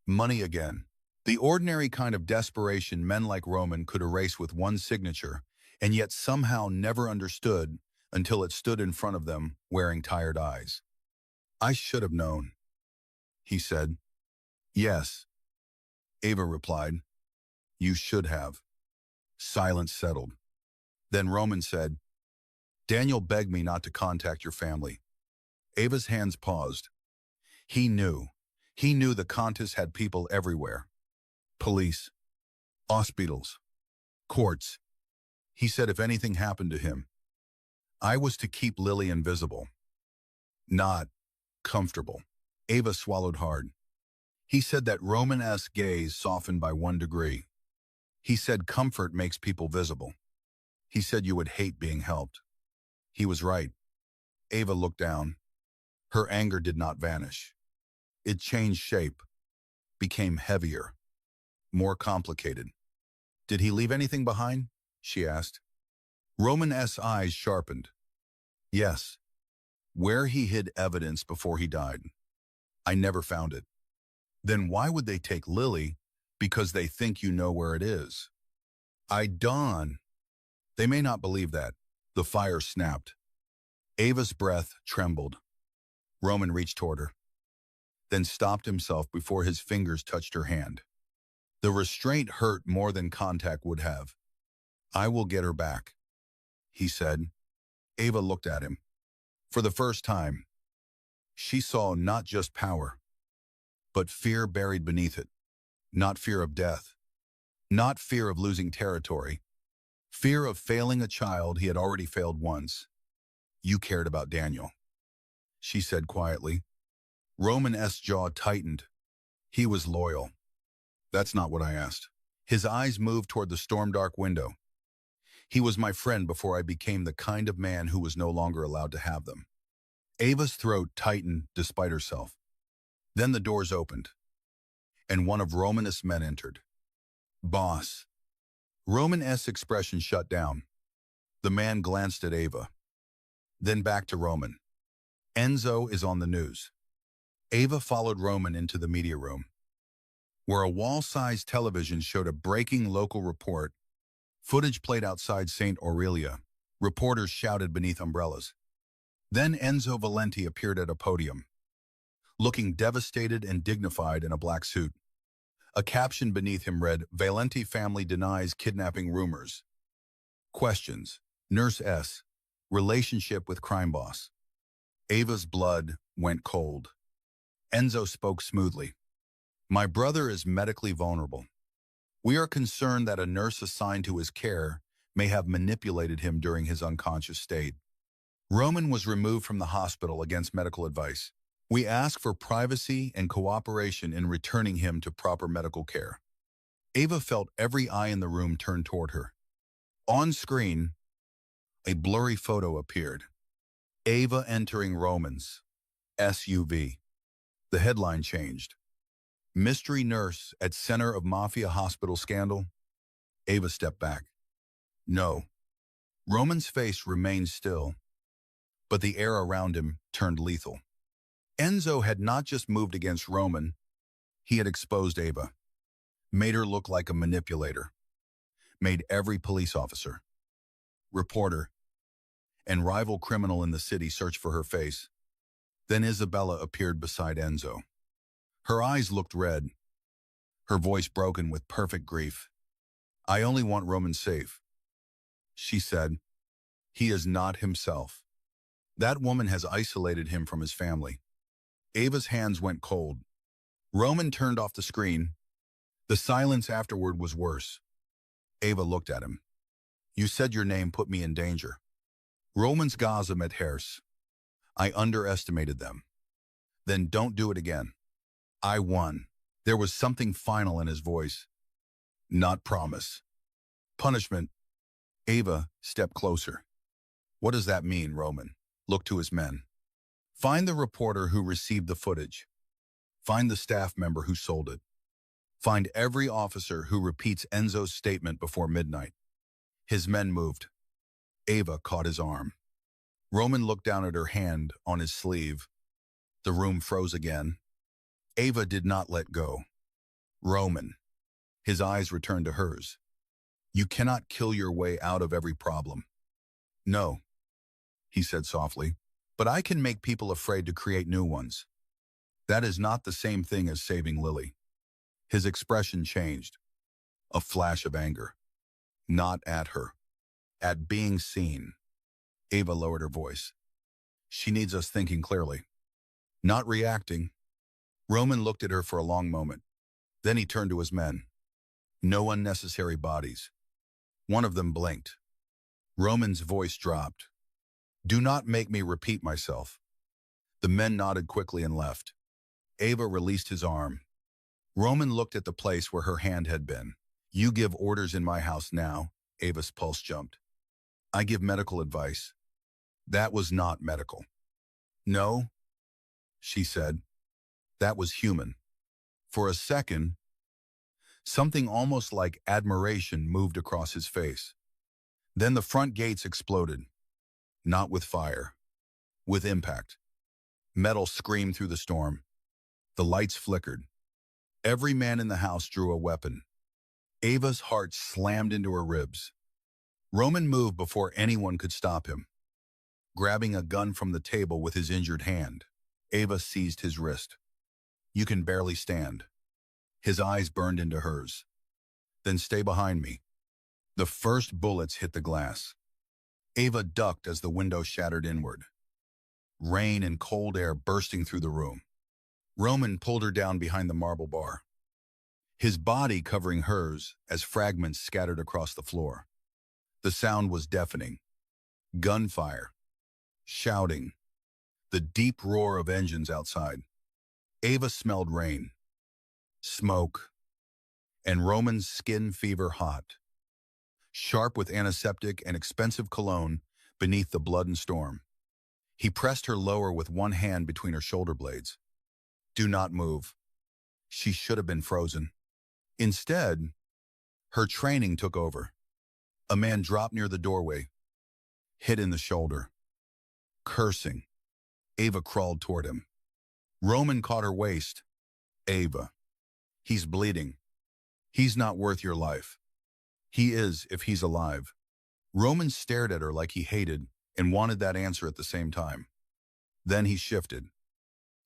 Money again. The ordinary kind of desperation men like Roman could erase with one signature, and yet somehow never understood until it stood in front of them, wearing tired eyes. I should have known, he said. Yes, Ava replied. You should have. Silence settled. Then Roman said, Daniel begged me not to contact your family. Ava's hands paused. He knew. He knew the Countess had people everywhere. Police. Hospitals. Courts. He said if anything happened to him, I was to keep Lily invisible. Not comfortable. Ava swallowed hard. He said that Roman-esque gaze softened by 1 degree. He said comfort makes people visible. He said you would hate being helped. He was right. Ava looked down. Her anger did not vanish. It changed shape, became heavier, more complicated. Did he leave anything behind? She asked. Roman-esque eyes sharpened. Yes. Where he hid evidence before he died. I never found it. Then why would they take Lily? Because they think you know where it is. Dawn. They may not believe that. The fire snapped. Ava's breath trembled. Roman reached toward her, then stopped himself before his fingers touched her hand. The restraint hurt more than contact would have. I will get her back, he said. Ava looked at him. For the first time, she saw not just power, but fear buried beneath it. Not fear of death, not fear of losing territory, fear of failing a child he had already failed once. You cared about Daniel, she said quietly. Roman-esque jaw tightened. He was loyal. That's not what I asked. His eyes moved toward the storm-dark window. He was my friend before I became the kind of man who was no longer allowed to have them. Ava's throat tightened despite herself. Then the doors opened, and one of Roman's men entered. Boss. Roman-esque expression shut down. The man glanced at Ava, then back to Roman. Enzo is on the news. Ava followed Roman into the media room, where a wall-sized television showed a breaking local report. Footage played outside St. Aurelia. Reporters shouted beneath umbrellas. Then Enzo Valenti appeared at a podium, looking devastated and dignified in a black suit. A caption beneath him read, Valenti family denies kidnapping rumors. Questions. Nurse S. Relationship with crime boss. Ava's blood went cold. Enzo spoke smoothly. My brother is medically vulnerable. We are concerned that a nurse assigned to his care may have manipulated him during his unconscious state. Roman was removed from the hospital against medical advice. We ask for privacy and cooperation in returning him to proper medical care. Ava felt every eye in the room turn toward her. On screen, a blurry photo appeared. Ava entering Roman's SUV. The headline changed. Mystery nurse at center of Mafia hospital scandal. Ava stepped back. No. Roman's face remained still, but the air around him turned lethal. Enzo had not just moved against Roman, he had exposed Ava, made her look like a manipulator, made every police officer, reporter, and rival criminal in the city search for her face. Then Isabella appeared beside Enzo. Her eyes looked red, her voice broken with perfect grief. I only want Roman safe, she said. He is not himself. That woman has isolated him from his family. Ava's hands went cold. Roman turned off the screen. The silence afterward was worse. Ava looked at him. You said your name put me in danger. Roman's Gaza met hers. I underestimated them. Then don't do it again. I won. There was something final in his voice. Not promise. Punishment. Ava stepped closer. What does that mean, Roman? Looked to his men. Find the reporter who received the footage. Find the staff member who sold it. Find every officer who repeats Enzo's statement before midnight. His men moved. Ava caught his arm. Roman looked down at her hand on his sleeve. The room froze again. Ava did not let go. Roman. His eyes returned to hers. You cannot kill your way out of every problem. No, he said softly, but I can make people afraid to create new ones. That is not the same thing as saving Lily. His expression changed. A flash of anger. Not at her. At being seen. Ava lowered her voice. She needs us thinking clearly. Not reacting. Roman looked at her for a long moment. Then he turned to his men. No unnecessary bodies. One of them blinked. Roman's voice dropped. Do not make me repeat myself. The men nodded quickly and left. Ava released his arm. Roman looked at the place where her hand had been. You give orders in my house now. Ava's pulse jumped. I give medical advice. That was not medical. No, she said. That was human. For a second, something almost like admiration moved across his face. Then the front gates exploded. Not with fire, with impact. Metal screamed through the storm. The lights flickered. Every man in the house drew a weapon. Ava's heart slammed into her ribs. Roman moved before anyone could stop him. Grabbing a gun from the table with his injured hand, Ava seized his wrist. You can barely stand. His eyes burned into hers. Then stay behind me. The first bullets hit the glass. Ava ducked as the window shattered inward. Rain and cold air bursting through the room. Roman pulled her down behind the marble bar, his body covering hers as fragments scattered across the floor. The sound was deafening. Gunfire. Shouting. The deep roar of engines outside. Ava smelled rain, smoke, and Roman's skin fever hot. Sharp with antiseptic and expensive cologne beneath the blood and storm. He pressed her lower with one hand between her shoulder blades. Do not move. She should have been frozen. Instead, her training took over. A man dropped near the doorway, hit in the shoulder. Cursing, Ava crawled toward him. Roman caught her waist. Ava. He's bleeding. He's not worth your life. He is if he's alive. Roman stared at her like he hated and wanted that answer at the same time. Then he shifted,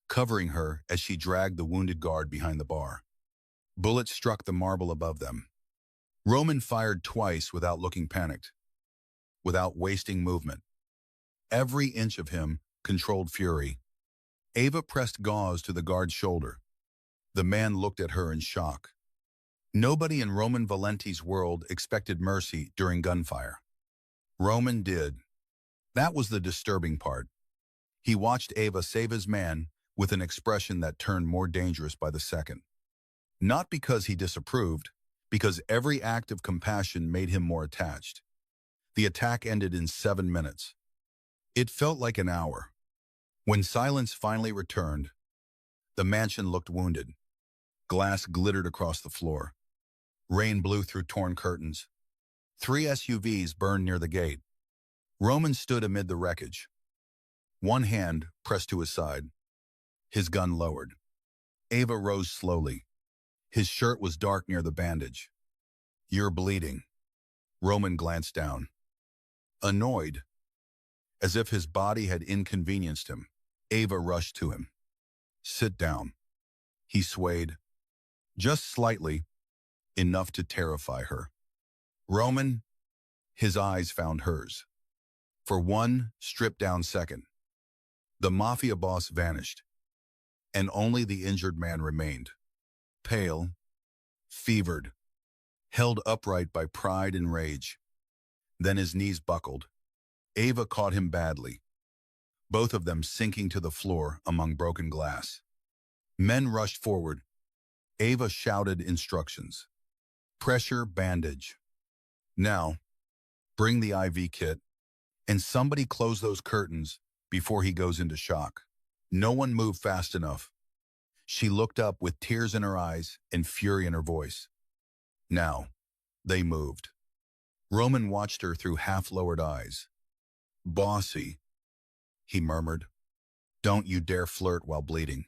covering her as she dragged the wounded guard behind the bar. Bullets struck the marble above them. Roman fired twice without looking panicked, without wasting movement. Every inch of him controlled fury. Ava pressed gauze to the guard's shoulder. The man looked at her in shock. Nobody in Roman Valenti's world expected mercy during gunfire. Roman did. That was the disturbing part. He watched Ava save his man with an expression that turned more dangerous by the second. Not because he disapproved, because every act of compassion made him more attached. The attack ended in 7 minutes. It felt like an hour. When silence finally returned, the mansion looked wounded. Glass glittered across the floor. Rain blew through torn curtains. 3 SUVs burned near the gate. Roman stood amid the wreckage. One hand pressed to his side. His gun lowered. Ava rose slowly. His shirt was dark near the bandage. "You're bleeding." Roman glanced down. Annoyed, as if his body had inconvenienced him, Ava rushed to him. "Sit down." He swayed, just slightly, enough to terrify her. "Roman," his eyes found hers. For one stripped-down second, the Mafia boss vanished, and only the injured man remained. Pale, fevered, held upright by pride and rage. Then his knees buckled. Ava caught him badly, both of them sinking to the floor among broken glass. Men rushed forward. Ava shouted instructions. "Pressure bandage. Now, bring the IV kit, and somebody close those curtains before he goes into shock." No one moved fast enough. She looked up with tears in her eyes and fury in her voice. Now, they moved. Roman watched her through half-lowered eyes. "Bossy," he murmured. "Don't you dare flirt while bleeding."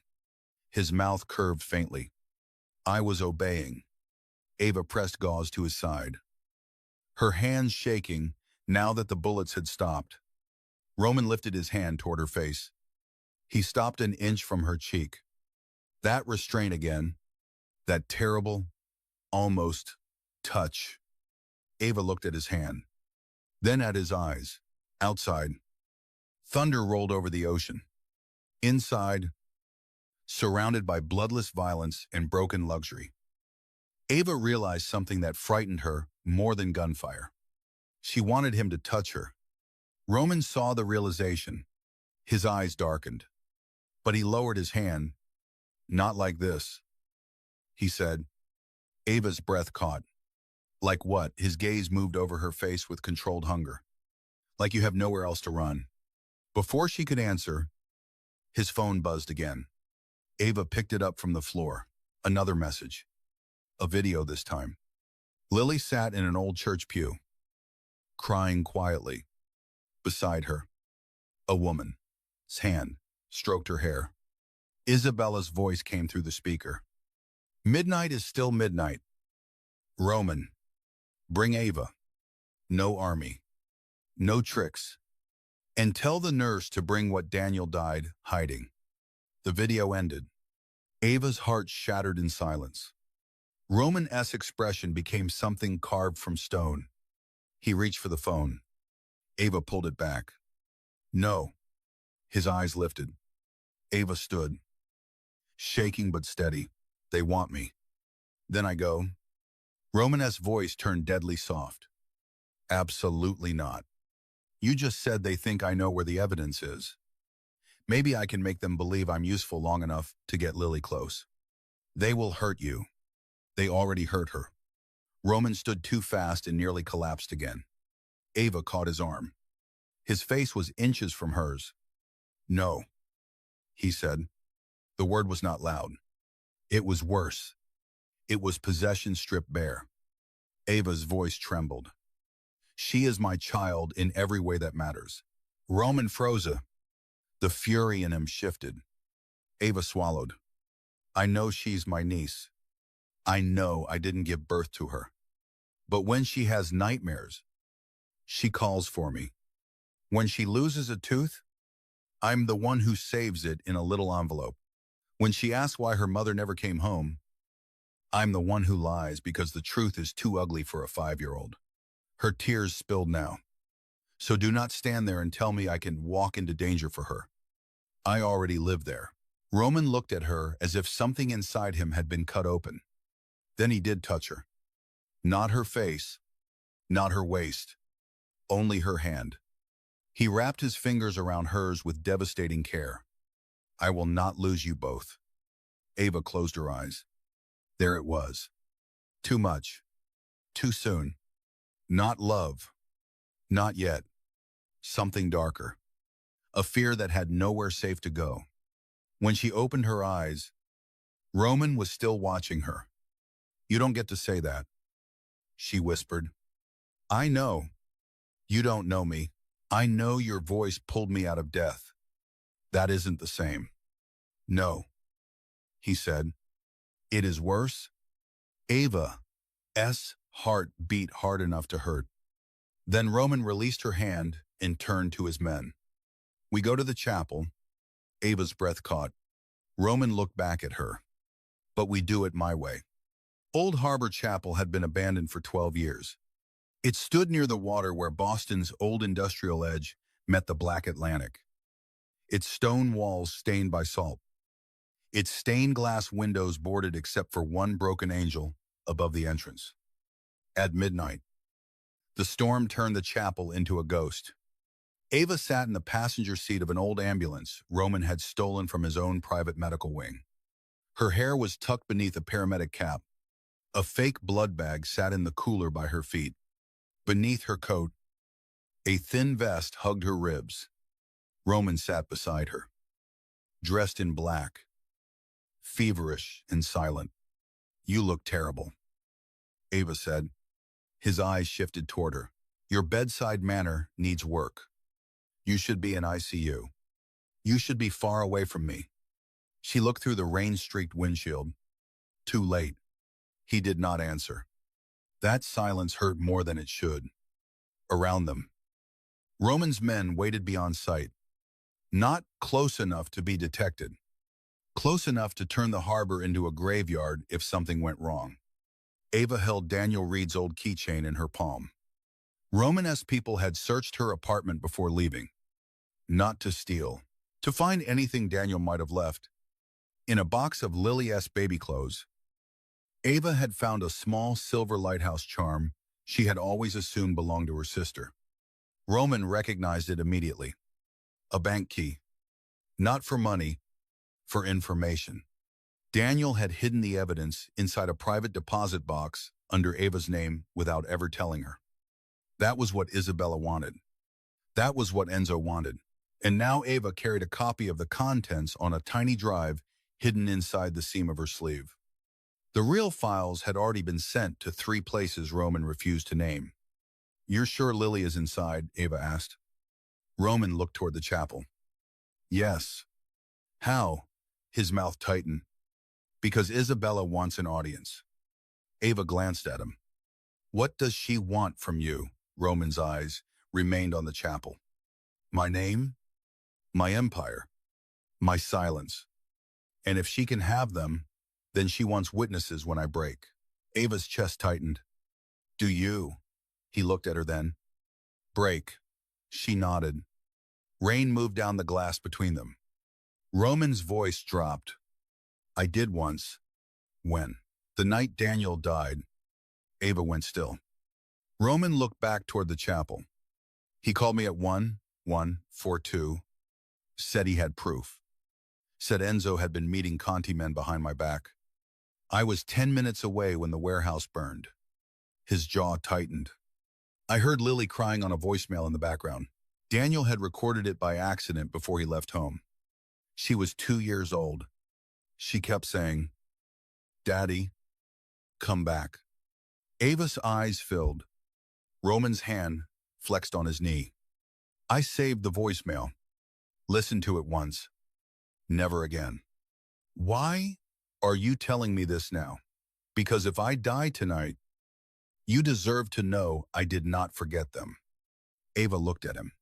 His mouth curved faintly. "I was obeying." Ava pressed gauze to his side, her hands shaking now that the bullets had stopped. Roman lifted his hand toward her face. He stopped an inch from her cheek. That restraint again, that terrible, almost, touch. Ava looked at his hand, then at his eyes. Outside, thunder rolled over the ocean. Inside, surrounded by bloodless violence and broken luxury, Ava realized something that frightened her more than gunfire. She wanted him to touch her. Roman saw the realization. His eyes darkened. But he lowered his hand. "Not like this," he said. Ava's breath caught. "Like what?" His gaze moved over her face with controlled hunger. "Like you have nowhere else to run." Before she could answer, his phone buzzed again. Ava picked it up from the floor. Another message. A video this time. Lily sat in an old church pew, crying quietly. Beside her, a woman's hand stroked her hair. Isabella's voice came through the speaker. "Midnight is still midnight. Roman, bring Ava. No army. No tricks. And tell the nurse to bring what Daniel died hiding." The video ended. Ava's heart shattered in silence. Roman's expression became something carved from stone. He reached for the phone. Ava pulled it back. "No." His eyes lifted. Ava stood, shaking but steady. "They want me. Then I go." Roman's voice turned deadly soft. "Absolutely not. You just said they think I know where the evidence is. Maybe I can make them believe I'm useful long enough to get Lily close. They will hurt you. They already hurt her." Roman stood too fast and nearly collapsed again. Ava caught his arm. His face was inches from hers. "No," he said. The word was not loud. It was worse. It was possession stripped bare. Ava's voice trembled. "She is my child in every way that matters." Roman froze. The fury in him shifted. Ava swallowed. "I know she's my niece. I know I didn't give birth to her. But when she has nightmares, she calls for me. When she loses a tooth, I'm the one who saves it in a little envelope. When she asks why her mother never came home, I'm the one who lies because the truth is too ugly for a 5-year-old. Her tears spilled now. So do not stand there and tell me I can walk into danger for her. I already live there. Roman looked at her as if something inside him had been cut open. Then he did touch her. Not her face, not her waist, only her hand. He wrapped his fingers around hers with devastating care. I will not lose you both. Ava closed her eyes. There it was. Too much. Too soon. Not love. Not yet. Something darker. A fear that had nowhere safe to go. When she opened her eyes, Roman was still watching her. You don't get to say that, she whispered. I know. You don't know me. I know your voice pulled me out of death. That isn't the same. No, he said. It is worse. Ava's heart beat hard enough to hurt. Then Roman released her hand and turned to his men. We go to the chapel. Ava's breath caught. Roman looked back at her. But we do it my way. Old Harbor Chapel had been abandoned for 12 years. It stood near the water where Boston's old industrial edge met the black Atlantic. Its stone walls stained by salt. Its stained glass windows boarded except for one broken angel above the entrance. At midnight, the storm turned the chapel into a ghost. Ava sat in the passenger seat of an old ambulance Roman had stolen from his own private medical wing. Her hair was tucked beneath a paramedic cap. A fake blood bag sat in the cooler by her feet. Beneath her coat, a thin vest hugged her ribs. Roman sat beside her, dressed in black, feverish and silent. You look terrible, Ava said. His eyes shifted toward her. Your bedside manner needs work. You should be in ICU. You should be far away from me. She looked through the rain-streaked windshield. Too late. He did not answer. That silence hurt more than it should. Around them, Roman's men waited beyond sight. Not close enough to be detected. Close enough to turn the harbor into a graveyard if something went wrong. Ava held Daniel Reed's old keychain in her palm. Roman-esque people had searched her apartment before leaving. Not to steal. To find anything Daniel might have left. In a box of Lily-esque baby clothes, Ava had found a small silver lighthouse charm she had always assumed belonged to her sister. Roman recognized it immediately. A bank key. Not for money, for information. Daniel had hidden the evidence inside a private deposit box under Ava's name without ever telling her. That was what Isabella wanted. That was what Enzo wanted. And now Ava carried a copy of the contents on a tiny drive hidden inside the seam of her sleeve. The real files had already been sent to 3 places Roman refused to name. You're sure Lily is inside? Ava asked. Roman looked toward the chapel. Yes. How? His mouth tightened. Because Isabella wants an audience. Ava glanced at him. What does she want from you? Roman's eyes remained on the chapel. My name? My empire. My silence. And if she can have them, then she wants witnesses when I break. Ava's chest tightened. Do you? He looked at her then. Break. She nodded. Rain moved down the glass between them. Roman's voice dropped. I did once. When? The night Daniel died. Ava went still. Roman looked back toward the chapel. He called me at 1:42. Said he had proof. Said Enzo had been meeting Conti men behind my back. I was 10 minutes away when the warehouse burned. His jaw tightened. I heard Lily crying on a voicemail in the background. Daniel had recorded it by accident before he left home. She was 2 years old. She kept saying, Daddy, come back. Ava's eyes filled. Roman's hand flexed on his knee. I saved the voicemail. Listened to it once. Never again. Why are you telling me this now? Because if I die tonight, you deserve to know I did not forget them. Ava looked at him.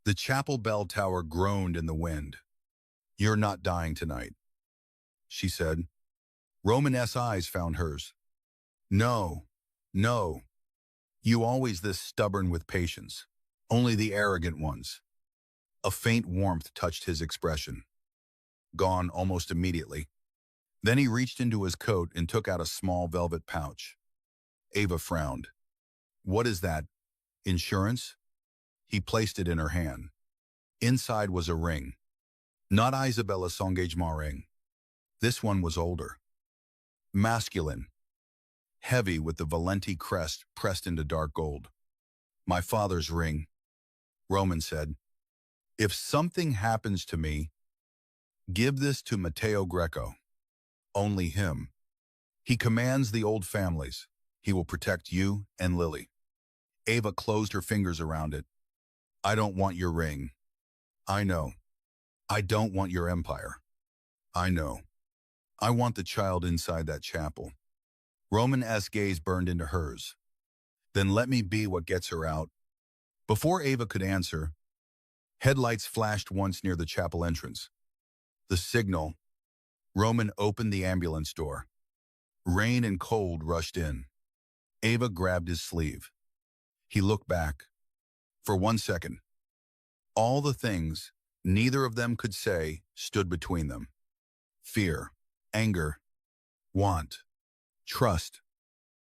The chapel bell tower groaned in the wind. You're not dying tonight, she said. Roman's eyes found hers. No, no. You always this stubborn with patience. Only the arrogant ones. A faint warmth touched his expression. gone almost immediately. Then he reached into his coat and took out a small velvet pouch. Ava frowned. What is that? Insurance? He placed it in her hand. Inside was a ring. Not Isabella's engagement ring. This one was older. Masculine. Heavy with the Valenti crest pressed into dark gold. My father's ring, Roman said. If something happens to me, give this to Matteo Greco. Only him. He commands the old families. He will protect you and Lily. Ava closed her fingers around it. I don't want your ring. I know. I don't want your empire. I know. I want the child inside that chapel. Roman's gaze burned into hers. Then let me be what gets her out. Before Ava could answer, headlights flashed once near the chapel entrance. The signal. Roman opened the ambulance door. Rain and cold rushed in. Ava grabbed his sleeve. He looked back. For 1 second. All the things neither of them could say stood between them. Fear, anger, want, trust,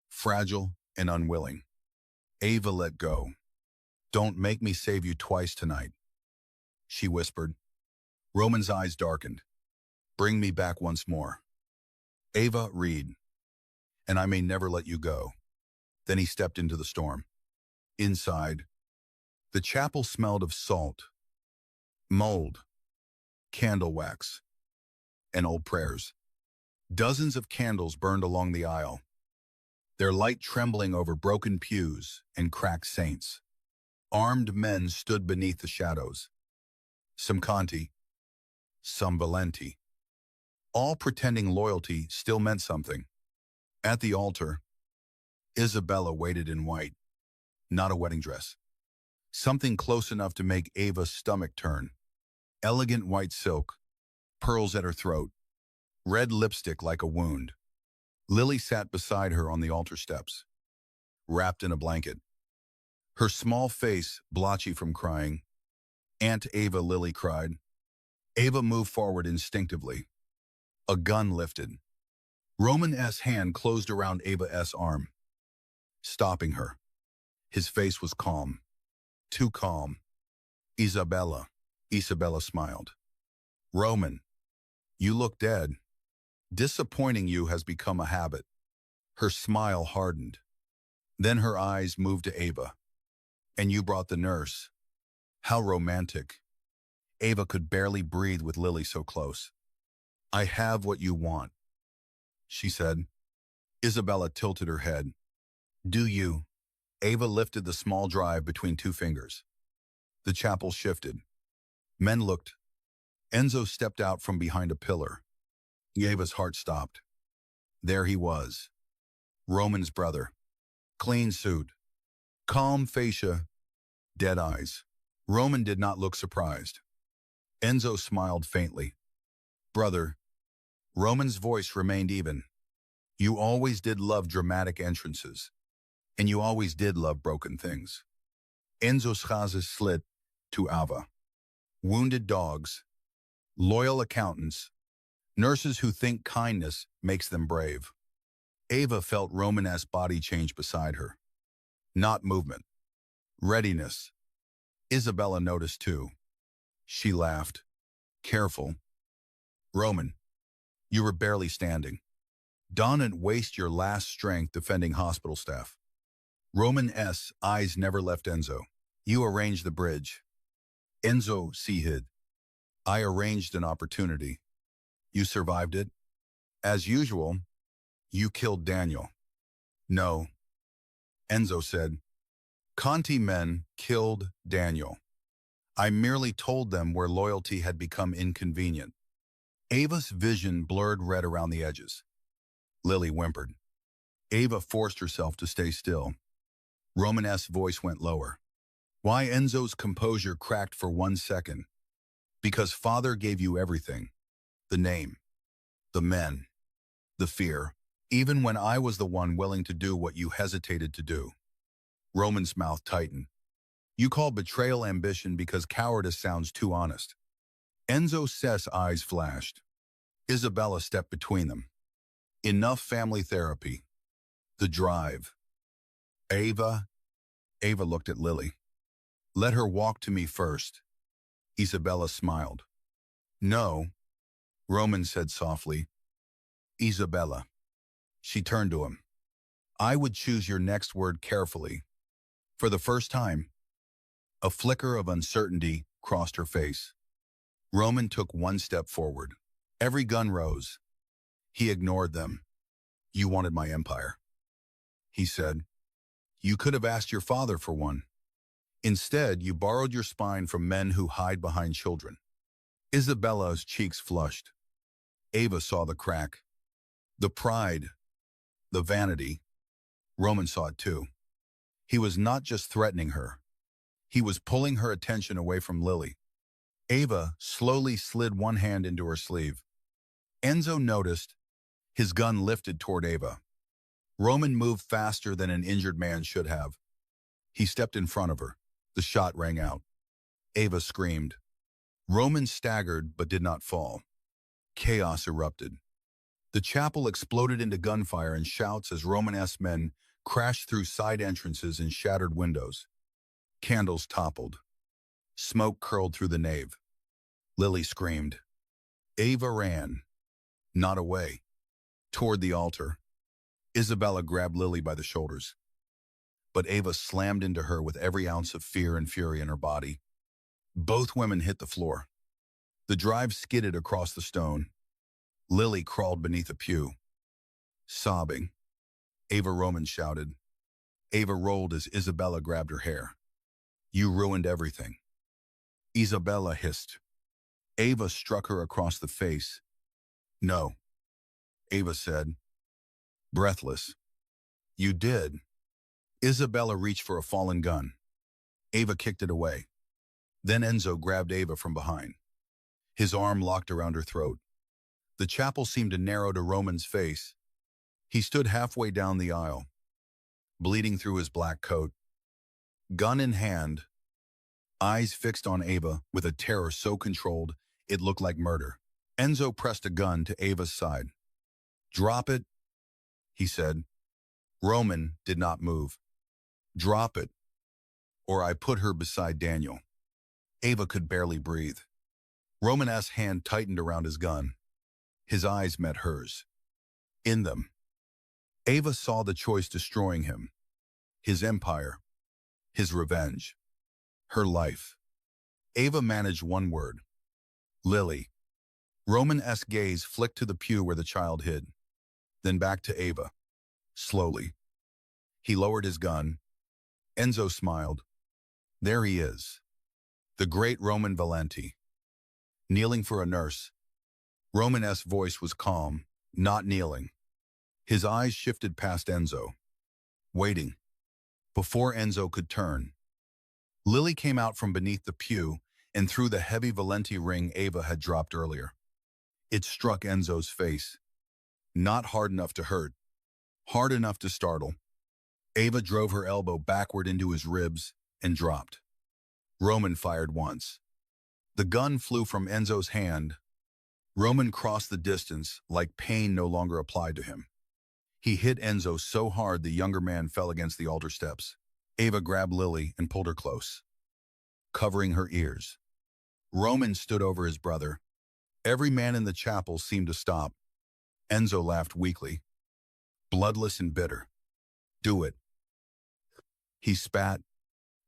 fragile and unwilling. Ava let go. Don't make me save you twice tonight, she whispered. Roman's eyes darkened. Bring me back once more. Ava, read. And I may never let you go. Then he stepped into the storm. Inside, the chapel smelled of salt, mold, candle wax, and old prayers. Dozens of candles burned along the aisle, their light trembling over broken pews and cracked saints. Armed men stood beneath the shadows. Some Conti, some Valenti, all pretending loyalty still meant something. At the altar, Isabella waited in white, not a wedding dress. Something close enough to make Ava's stomach turn. Elegant white silk, pearls at her throat, red lipstick like a wound. Lily sat beside her on the altar steps, wrapped in a blanket. Her small face blotchy from crying. Aunt Ava, Lily cried. Ava moved forward instinctively. A gun lifted. Roman's hand closed around Ava's arm, stopping her. His face was calm. Too calm. Isabella smiled. Roman, you look dead. Disappointing you has become a habit. Her smile hardened. Then her eyes moved to Ava. And you brought the nurse. How romantic. Ava could barely breathe with Lily so close. I have what you want, she said. Isabella tilted her head. Do you? Ava lifted the small drive between two fingers. The chapel shifted. Men looked. Enzo stepped out from behind a pillar. Ava's heart stopped. There he was. Roman's brother. Clean suit. Calm fascia. Dead eyes. Roman did not look surprised. Enzo smiled faintly. Brother. Roman's voice remained even. You always did love dramatic entrances. And you always did love broken things. Enzo's gazes slid to Ava. Wounded dogs. Loyal accountants. Nurses who think kindness makes them brave. Ava felt Roman's body change beside her. Not movement. Readiness. Isabella noticed too. She laughed. Careful. Roman, you were barely standing. Don't waste your last strength defending hospital staff. Roman's eyes never left Enzo. You arranged the bridge. Enzo hid. I arranged an opportunity. You survived it. As usual, you killed Daniel. No. Enzo said. Conti men killed Daniel. I merely told them where loyalty had become inconvenient. Ava's vision blurred red around the edges. Lily whimpered. Ava forced herself to stay still. Roman's voice went lower. Why? Enzo's composure cracked for 1 second. Because father gave you everything. The name. The men. The fear. Even when I was the one willing to do what you hesitated to do. Roman's mouth tightened. You call betrayal ambition because cowardice sounds too honest. Enzo's eyes flashed. Isabella stepped between them. Enough family therapy. The drive. Ava. Ava looked at Lily. Let her walk to me first. Isabella smiled. No, Roman said softly. Isabella. She turned to him. I would choose your next word carefully. For the first time, a flicker of uncertainty crossed her face. Roman took one step forward. Every gun rose. He ignored them. You wanted my empire, he said. You could have asked your father for one. Instead, you borrowed your spine from men who hide behind children. Isabella's cheeks flushed. Ava saw the crack. The pride. The vanity. Roman saw it too. He was not just threatening her. He was pulling her attention away from Lily. Ava slowly slid one hand into her sleeve. Enzo noticed. His gun lifted toward Ava. Roman moved faster than an injured man should have. He stepped in front of her. The shot rang out. Ava screamed. Roman staggered but did not fall. Chaos erupted. The chapel exploded into gunfire and shouts as Romanesque men crashed through side entrances and shattered windows. Candles toppled. Smoke curled through the nave. Lily screamed. Ava ran. Not away. Toward the altar. Isabella grabbed Lily by the shoulders. But Ava slammed into her with every ounce of fear and fury in her body. Both women hit the floor. The drive skidded across the stone. Lily crawled beneath a pew. Sobbing. Ava Roman shouted. Ava rolled as Isabella grabbed her hair. You ruined everything. Isabella hissed. Ava struck her across the face. No, Ava said, breathless. You did. Isabella reached for a fallen gun. Ava kicked it away. Then Enzo grabbed Ava from behind. His arm locked around her throat. The chapel seemed to narrow to Roman's face. He stood halfway down the aisle, bleeding through his black coat. Gun in hand, eyes fixed on Ava with a terror so controlled it looked like murder. Enzo pressed a gun to Ava's side. Drop it, he said. Roman did not move. Drop it, or I put her beside Daniel. Ava could barely breathe. Romanesque's hand tightened around his gun. His eyes met hers. In them, Ava saw the choice destroying him. His empire. His revenge. Her life. Ava managed one word. Lily. Romanesque's gaze flicked to the pew where the child hid. Then back to Ava. Slowly. He lowered his gun. Enzo smiled. There he is. The great Roman Valenti. Kneeling for a nurse. Romanesque's voice was calm, not kneeling. His eyes shifted past Enzo. Waiting. Before Enzo could turn, Lily came out from beneath the pew and threw the heavy Valenti ring Ava had dropped earlier. It struck Enzo's face. Not hard enough to hurt. Hard enough to startle. Ava drove her elbow backward into his ribs and dropped. Roman fired once. The gun flew from Enzo's hand. Roman crossed the distance like pain no longer applied to him. He hit Enzo so hard the younger man fell against the altar steps. Ava grabbed Lily and pulled her close, covering her ears. Roman stood over his brother. Every man in the chapel seemed to stop. Enzo laughed weakly, bloodless and bitter. Do it. He spat.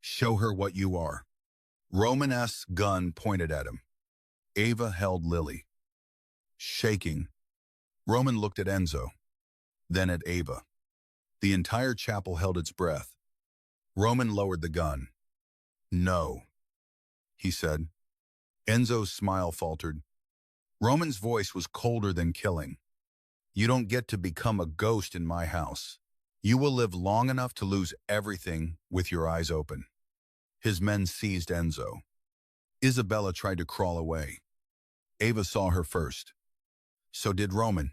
Show her what you are. Romanesque's gun pointed at him. Ava held Lily. Shaking, Roman looked at Enzo, then at Ava. The entire chapel held its breath. Roman lowered the gun. No, he said. Enzo's smile faltered. Roman's voice was colder than killing. You don't get to become a ghost in my house. You will live long enough to lose everything with your eyes open. His men seized Enzo. Isabella tried to crawl away. Ava saw her first. So did Roman.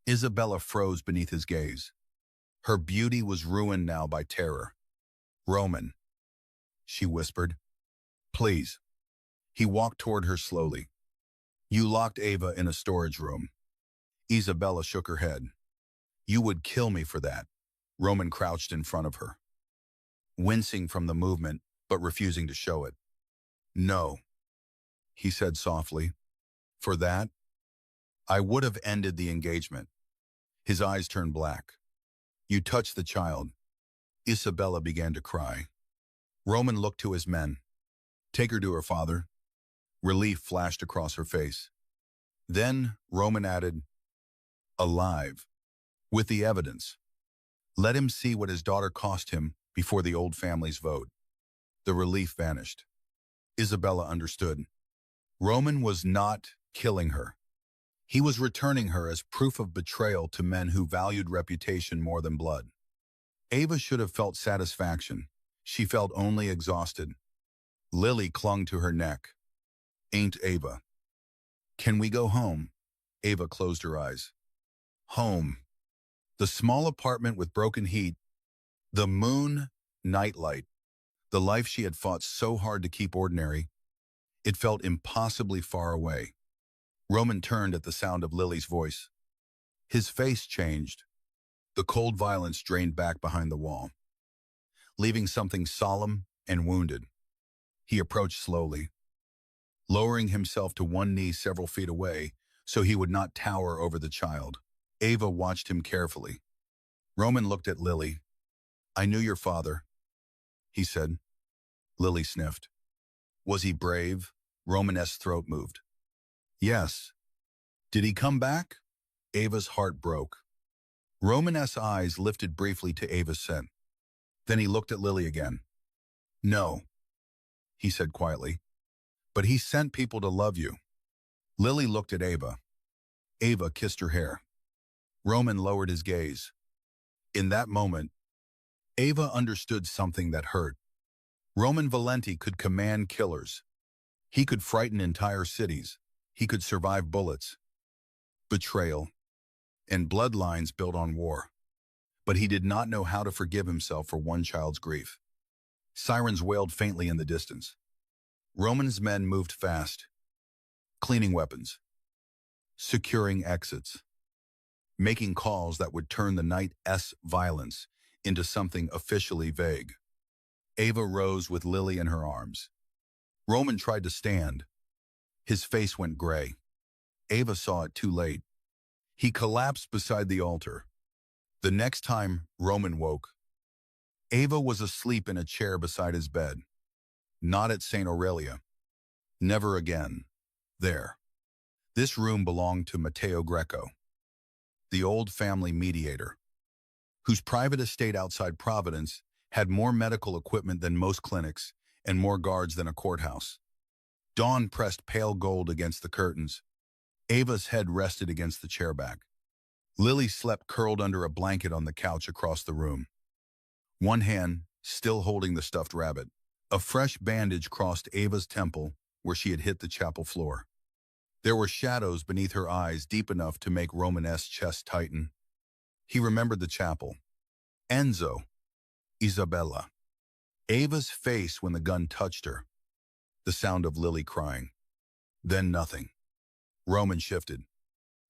Isabella froze beneath his gaze. Her beauty was ruined now by terror. Roman, she whispered. Please. He walked toward her slowly. You locked Ava in a storage room. Isabella shook her head. You would kill me for that. Roman crouched in front of her, wincing from the movement, but refusing to show it. No, he said softly. For that, I would have ended the engagement. His eyes turned black. You touched the child. Isabella began to cry. Roman looked to his men. Take her to her father. Relief flashed across her face. Then Roman added, alive, with the evidence. Let him see what his daughter cost him before the old family's vote. The relief vanished. Isabella understood. Roman was not killing her. He was returning her as proof of betrayal to men who valued reputation more than blood. Ava should have felt satisfaction. She felt only exhausted. Lily clung to her neck. Ain't Ava. Can we go home? Ava closed her eyes. Home. The small apartment with broken heat, the moon, nightlight, the life she had fought so hard to keep ordinary. It felt impossibly far away. Roman turned at the sound of Lily's voice. His face changed. The cold violence drained back behind the wall, leaving something solemn and wounded. He approached slowly, lowering himself to one knee several feet away so he would not tower over the child. Ava watched him carefully. Roman looked at Lily. I knew your father, he said. Lily sniffed. Was he brave? Roman's throat moved. Yes. Did he come back? Ava's heart broke. Roman's eyes lifted briefly to Ava's scent. Then he looked at Lily again. No, he said quietly. But he sent people to love you. Lily looked at Ava. Ava kissed her hair. Roman lowered his gaze. In that moment, Ava understood something that hurt. Roman Valenti could command killers. He could frighten entire cities. He could survive bullets, betrayal, and bloodlines built on war. But he did not know how to forgive himself for one child's grief. Sirens wailed faintly in the distance. Roman's men moved fast, cleaning weapons, securing exits, making calls that would turn the night's violence into something officially vague. Ava rose with Lily in her arms. Roman tried to stand. His face went gray. Ava saw it too late. He collapsed beside the altar. The next time Roman woke, Ava was asleep in a chair beside his bed. Not at St. Aurelia. Never again. There. This room belonged to Matteo Greco, the old family mediator, whose private estate outside Providence had more medical equipment than most clinics and more guards than a courthouse. Dawn pressed pale gold against the curtains. Ava's head rested against the chair back. Lily slept curled under a blanket on the couch across the room. One hand still holding the stuffed rabbit. A fresh bandage crossed Ava's temple where she had hit the chapel floor. There were shadows beneath her eyes deep enough to make Romanesque chest tighten. He remembered the chapel. Enzo. Isabella. Ava's face when the gun touched her. The sound of Lily crying. Then nothing. Roman shifted.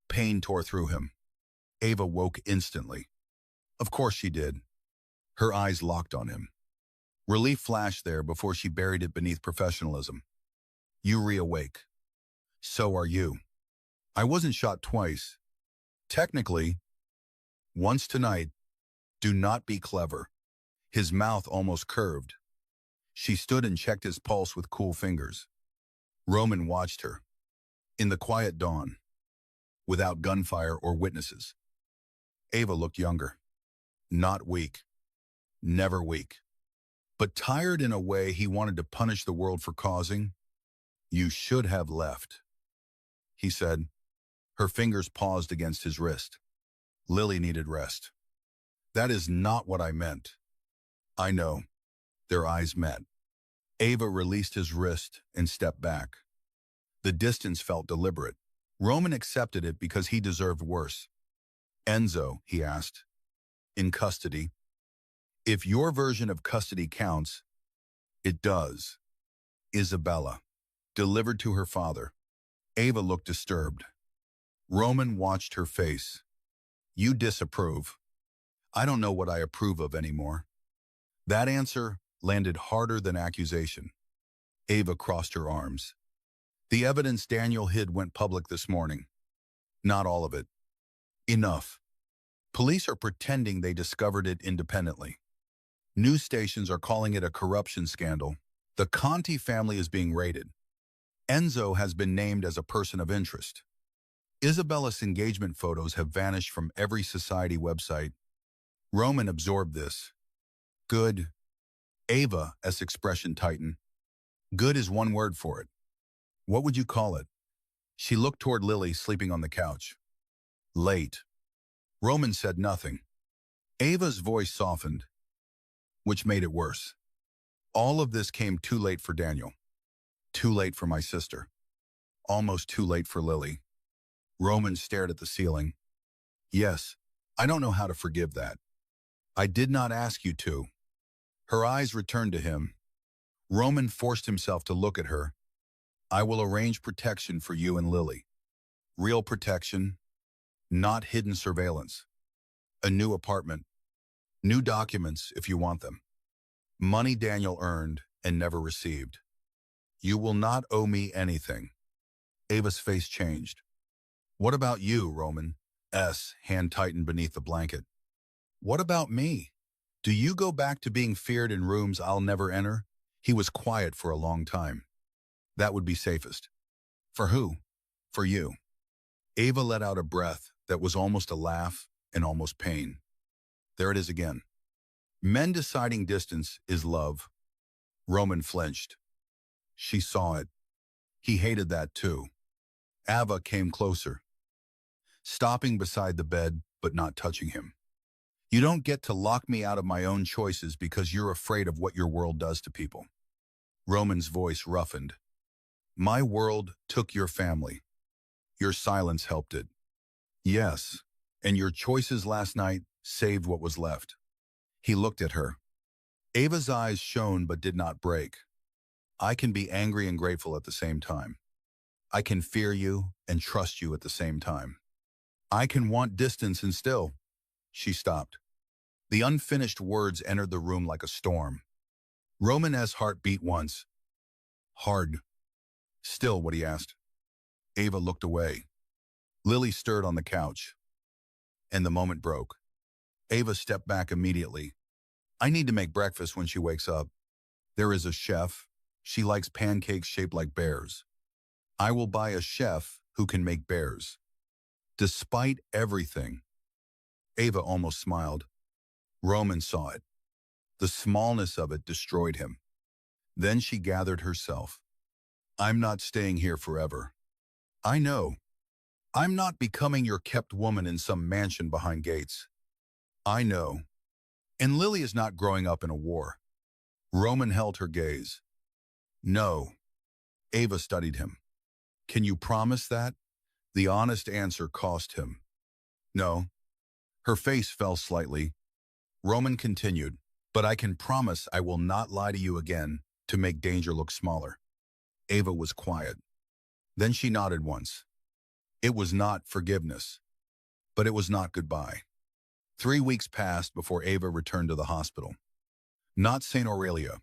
Pain tore through him. Ava woke instantly. Of course she did. Her eyes locked on him. Relief flashed there before she buried it beneath professionalism. You reawake. So are you. I wasn't shot twice. Technically, once tonight. Do not be clever. His mouth almost curved. She stood and checked his pulse with cool fingers. Roman watched her. In the quiet dawn, without gunfire or witnesses. Ava looked younger. Not weak. Never weak. But tired in a way he wanted to punish the world for causing. You should have left, he said. Her fingers paused against his wrist. Lily needed rest. That is not what I meant. I know. Their eyes met. Ava released his wrist and stepped back. The distance felt deliberate. Roman accepted it because he deserved worse. Enzo, he asked. In custody. If your version of custody counts, it does. Isabella. Delivered to her father. Ava looked disturbed. Roman watched her face. You disapprove. I don't know what I approve of anymore. That answer landed harder than accusation. Ava crossed her arms. The evidence Daniel hid went public this morning. Not all of it. Enough. Police are pretending they discovered it independently. News stations are calling it a corruption scandal. The Conti family is being raided. Enzo has been named as a person of interest. Isabella's engagement photos have vanished from every society website. Roman absorbed this. Good. Ava's expression tightened. Good is one word for it. What would you call it? She looked toward Lily sleeping on the couch. Late. Roman said nothing. Ava's voice softened, which made it worse. All of this came too late for Daniel. Too late for my sister. Almost too late for Lily. Roman stared at the ceiling. Yes, I don't know how to forgive that. I did not ask you to. Her eyes returned to him. Roman forced himself to look at her. I will arrange protection for you and Lily. Real protection, not hidden surveillance. A new apartment. New documents if you want them. Money Daniel earned and never received. You will not owe me anything. Ava's face changed. What about you, Roman? Hand tightened beneath the blanket. What about me? Do you go back to being feared in rooms I'll never enter? He was quiet for a long time. That would be safest. For who? For you. Ava let out a breath that was almost a laugh and almost pain. There it is again. Men deciding distance is love. Roman flinched. She saw it. He hated that too. Ava came closer, stopping beside the bed but not touching him. You don't get to lock me out of my own choices because you're afraid of what your world does to people. Roman's voice roughened. My world took your family. Your silence helped it. Yes, and your choices last night saved what was left. He looked at her. Ava's eyes shone but did not break. I can be angry and grateful at the same time. I can fear you and trust you at the same time. I can want distance and still. She stopped. The unfinished words entered the room like a storm. Roman's heart beat once. Hard. Still, what he asked. Ava looked away. Lily stirred on the couch. And the moment broke. Ava stepped back immediately. I need to make breakfast when she wakes up. There is a chef. She likes pancakes shaped like bears. I will buy a chef who can make bears. Despite everything. Ava almost smiled. Roman saw it. The smallness of it destroyed him. Then she gathered herself. I'm not staying here forever. I know. I'm not becoming your kept woman in some mansion behind gates. I know. And Lily is not growing up in a war. Roman held her gaze. No. Ava studied him. Can you promise that? The honest answer cost him. No. Her face fell slightly. Roman continued, but I can promise I will not lie to you again to make danger look smaller. Ava was quiet. Then she nodded once. It was not forgiveness, but it was not goodbye. 3 weeks passed before Ava returned to the hospital. Not St. Aurelia.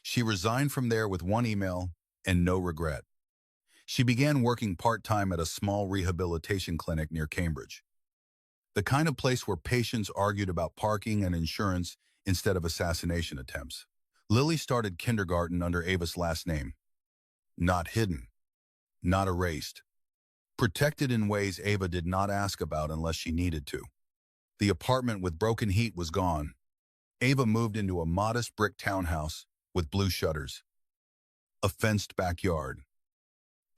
She resigned from there with one email and no regret. She began working part-time at a small rehabilitation clinic near Cambridge. The kind of place where patients argued about parking and insurance instead of assassination attempts. Lily started kindergarten under Ava's last name. Not hidden. Not erased. Protected in ways Ava did not ask about unless she needed to. The apartment with broken heat was gone. Ava moved into a modest brick townhouse with blue shutters, a fenced backyard,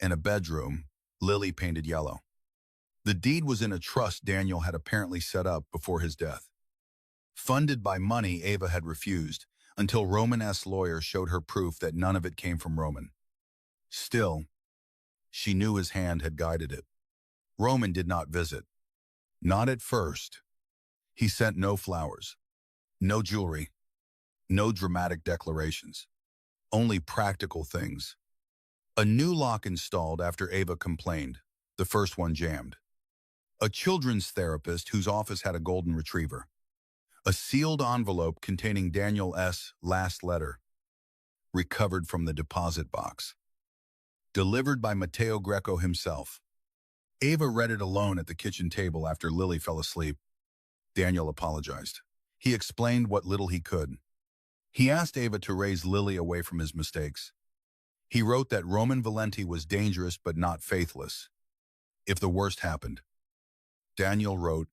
and a bedroom Lily painted yellow. The deed was in a trust Daniel had apparently set up before his death. Funded by money Ava had refused, until Roman's lawyer showed her proof that none of it came from Roman. Still, she knew his hand had guided it. Roman did not visit. Not at first. He sent no flowers, no jewelry, no dramatic declarations, only practical things. A new lock installed after Ava complained. The first one jammed. A children's therapist whose office had a golden retriever. A sealed envelope containing Daniel S. last letter, recovered from the deposit box. Delivered by Matteo Greco himself. Ava read it alone at the kitchen table after Lily fell asleep. Daniel apologized. He explained what little he could. He asked Ava to raise Lily away from his mistakes. He wrote that Roman Valenti was dangerous but not faithless. If the worst happened. Daniel wrote,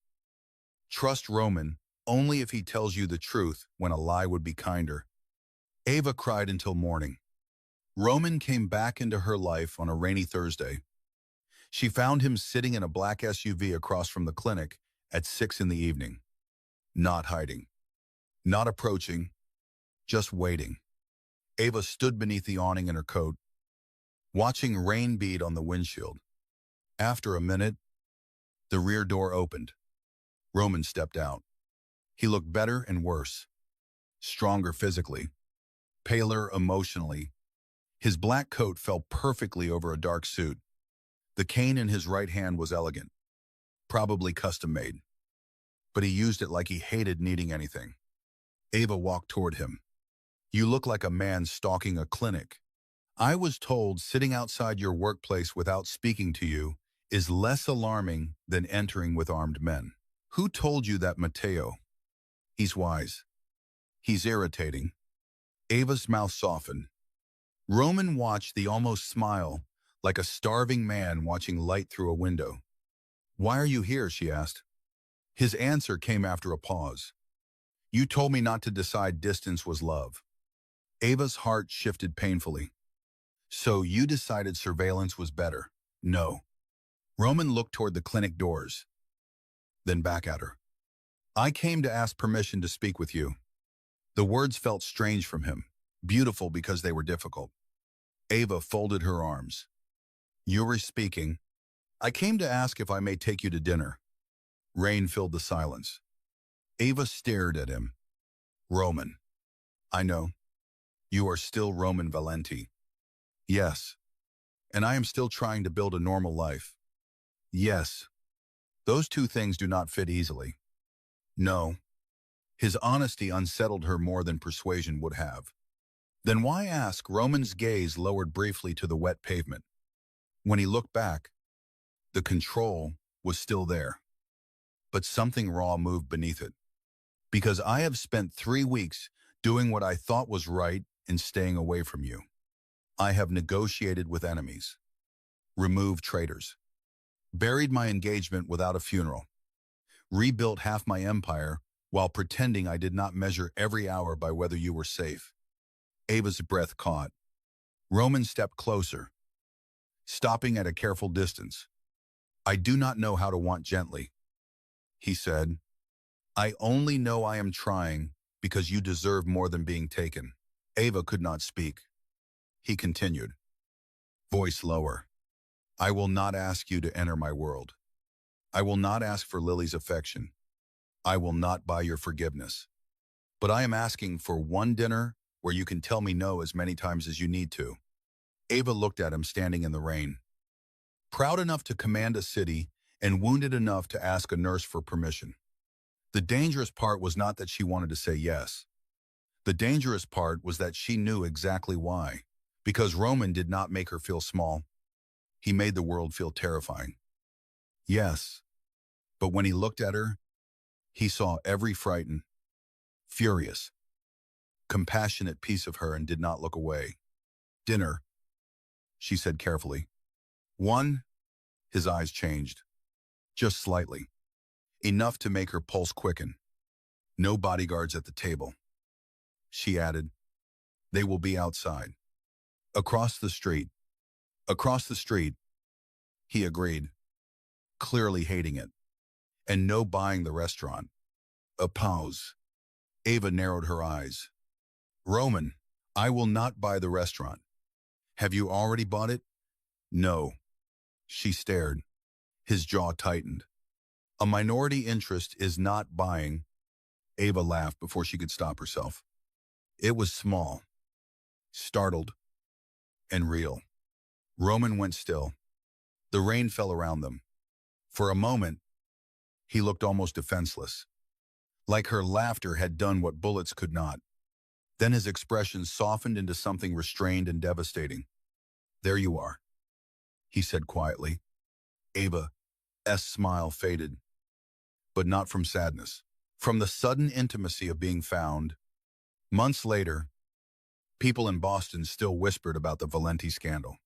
trust Roman only if he tells you the truth when a lie would be kinder. Ava cried until morning. Roman came back into her life on a rainy Thursday. She found him sitting in a black SUV across from the clinic at 6 in the evening. Not hiding. Not approaching. Just waiting. Ava stood beneath the awning in her coat, watching rain bead on the windshield. After a minute, the rear door opened. Roman stepped out. He looked better and worse. Stronger physically. Paler emotionally. His black coat fell perfectly over a dark suit. The cane in his right hand was elegant. Probably custom-made. But he used it like he hated needing anything. Ava walked toward him. You look like a man stalking a clinic. I was told sitting outside your workplace without speaking to you is less alarming than entering with armed men. Who told you that, Matteo? He's wise. He's irritating. Ava's mouth softened. Roman watched the almost smile, like a starving man watching light through a window. Why are you here? She asked. His answer came after a pause. You told me not to decide distance was love. Ava's heart shifted painfully. So you decided surveillance was better? No. Roman looked toward the clinic doors, then back at her. I came to ask permission to speak with you. The words felt strange from him, beautiful because they were difficult. Ava folded her arms. Yuri speaking. I came to ask if I may take you to dinner. Rain filled the silence. Ava stared at him. Roman. I know. You are still Roman Valenti. Yes. And I am still trying to build a normal life. Yes. Those two things do not fit easily. No. His honesty unsettled her more than persuasion would have. Then why ask? Roman's gaze lowered briefly to the wet pavement. When he looked back, the control was still there. But something raw moved beneath it. Because I have spent 3 weeks doing what I thought was right and staying away from you. I have negotiated with enemies, removed traitors, buried my engagement without a funeral, rebuilt half my empire while pretending I did not measure every hour by whether you were safe. Ava's breath caught. Roman stepped closer, stopping at a careful distance. I do not know how to want gently, he said. I only know I am trying because you deserve more than being taken. Ava could not speak. He continued, voice lower. I will not ask you to enter my world. I will not ask for Lily's affection. I will not buy your forgiveness. But I am asking for one dinner where you can tell me no as many times as you need to. Ava looked at him standing in the rain. Proud enough to command a city and wounded enough to ask a nurse for permission. The dangerous part was not that she wanted to say yes. The dangerous part was that she knew exactly why. Because Roman did not make her feel small. He made the world feel terrifying. Yes. But when he looked at her, he saw every frightened, furious, compassionate piece of her and did not look away. Dinner, she said carefully. One, his eyes changed. Just slightly. Enough to make her pulse quicken. No bodyguards at the table. She added, they will be outside. Across the street. Across the street. He agreed, clearly hating it. And no buying the restaurant. A pause. Ava narrowed her eyes. Roman, I will not buy the restaurant. Have you already bought it? No. She stared. His jaw tightened. A minority interest is not buying. Ava laughed before she could stop herself. It was small, startled, and real. Roman went still. The rain fell around them. For a moment, he looked almost defenseless, like her laughter had done what bullets could not. Then his expression softened into something restrained and devastating. "There you are," he said quietly. Ava's smile faded, but not from sadness. From the sudden intimacy of being found. Months later, people in Boston still whispered about the Valenti scandal.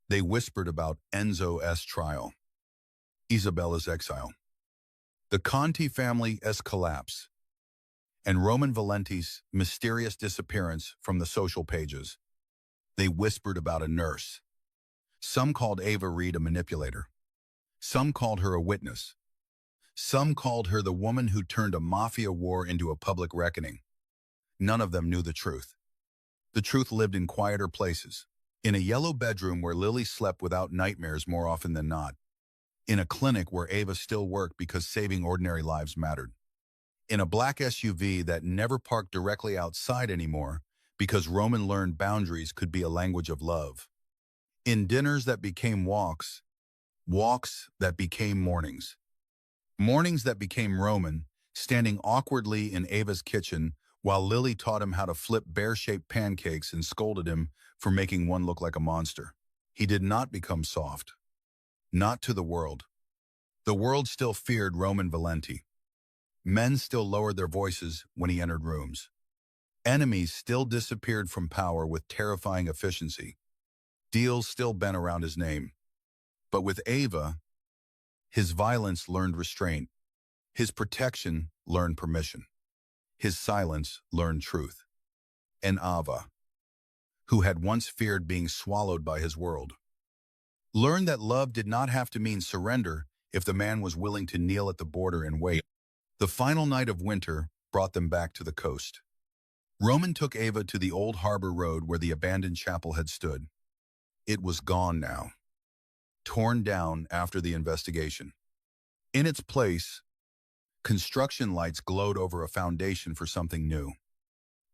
They whispered about Enzo's trial, Isabella's exile, the Conti family's collapse, and Roman Valenti's mysterious disappearance from the social pages. They whispered about a nurse. Some called Ava Reed a manipulator. Some called her a witness. Some called her the woman who turned a mafia war into a public reckoning. None of them knew the truth. The truth lived in quieter places. In a yellow bedroom where Lily slept without nightmares more often than not. In a clinic where Ava still worked because saving ordinary lives mattered. In a black SUV that never parked directly outside anymore because Roman learned boundaries could be a language of love. In dinners that became walks, walks that became mornings. Mornings that became Roman, standing awkwardly in Ava's kitchen while Lily taught him how to flip bear-shaped pancakes and scolded him for making one look like a monster. He did not become soft. Not to the world. The world still feared Roman Valenti. Men still lowered their voices when he entered rooms. Enemies still disappeared from power with terrifying efficiency. Deals still bent around his name. But with Ava, his violence learned restraint. His protection learned permission. His silence learned truth. And Ava, who had once feared being swallowed by his world, learned that love did not have to mean surrender if the man was willing to kneel at the border and wait. The final night of winter brought them back to the coast. Roman took Ava to the old harbor road where the abandoned chapel had stood. It was gone now, torn down after the investigation. In its place, construction lights glowed over a foundation for something new.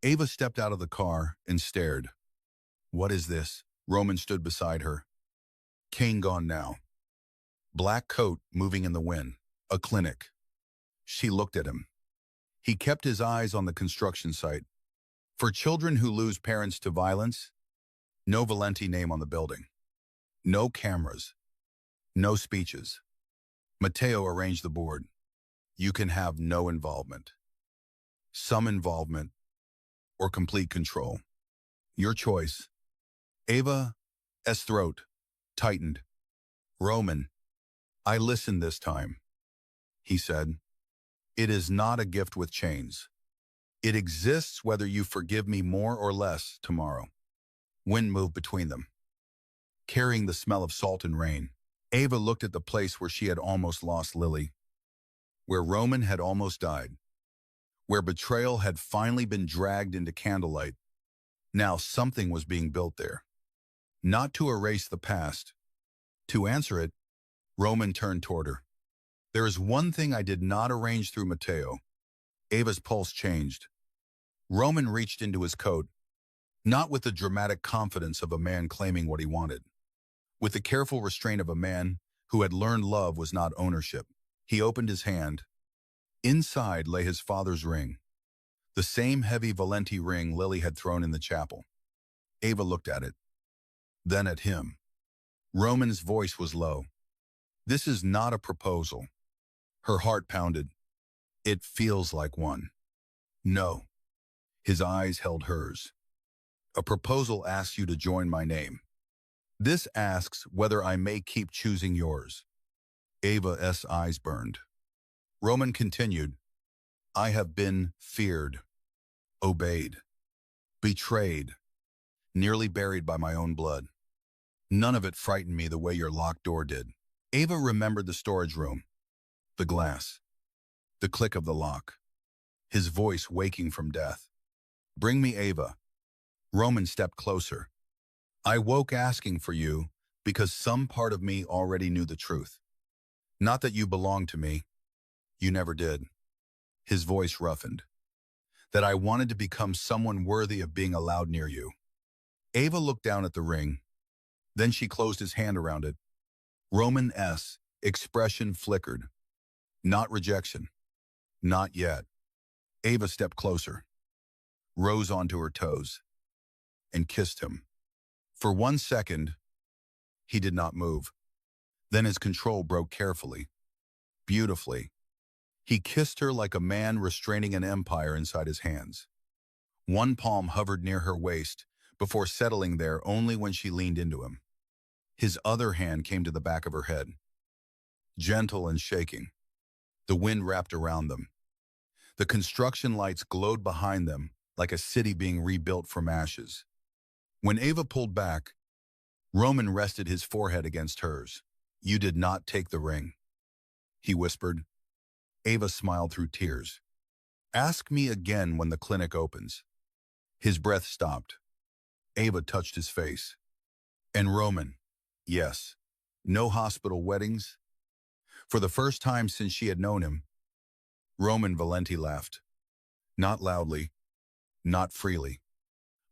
Ava stepped out of the car and stared. "What is this?" Roman stood beside her. Cane gone now. Black coat moving in the wind. A clinic. She looked at him. He kept his eyes on the construction site. For children who lose parents to violence, no Valenti name on the building. No cameras. No speeches. Matteo arranged the board. You can have no involvement. Some involvement, or complete control. Your choice. Ava's throat tightened. "Roman, I listened this time," he said. "It is not a gift with chains. It exists whether you forgive me more or less tomorrow." Wind moved between them, carrying the smell of salt and rain. Ava looked at the place where she had almost lost Lily, where Roman had almost died, where betrayal had finally been dragged into candlelight. Now something was being built there. Not to erase the past. To answer it, Roman turned toward her. "There is one thing I did not arrange through Matteo." Ava's pulse changed. Roman reached into his coat, not with the dramatic confidence of a man claiming what he wanted, with the careful restraint of a man who had learned love was not ownership. He opened his hand. Inside lay his father's ring, the same heavy Valenti ring Lily had thrown in the chapel. Ava looked at it, then at him. Roman's voice was low. "This is not a proposal." Her heart pounded. "It feels like one." "No." His eyes held hers. "A proposal asks you to join my name. This asks whether I may keep choosing yours." Ava's eyes burned. Roman continued, "I have been feared, obeyed, betrayed, nearly buried by my own blood. None of it frightened me the way your locked door did." Ava remembered the storage room, the glass, the click of the lock, his voice waking from death. "Bring me Ava." Roman stepped closer. "I woke asking for you because some part of me already knew the truth. Not that you belonged to me. You never did." His voice roughened. "That I wanted to become someone worthy of being allowed near you." Ava looked down at the ring. Then she closed his hand around it. Roman S. expression flickered. Not rejection. Not yet. Ava stepped closer, rose onto her toes, and kissed him. For 1 second, he did not move. Then his control broke carefully, beautifully. He kissed her like a man restraining an empire inside his hands. One palm hovered near her waist before settling there only when she leaned into him. His other hand came to the back of her head, gentle and shaking. The wind wrapped around them. The construction lights glowed behind them like a city being rebuilt from ashes. When Ava pulled back, Roman rested his forehead against hers. "You did not take the ring," he whispered. Ava smiled through tears. "Ask me again when the clinic opens." His breath stopped. Ava touched his face. "And Roman, yes, no hospital weddings?" For the first time since she had known him, Roman Valenti laughed. Not loudly, not freely,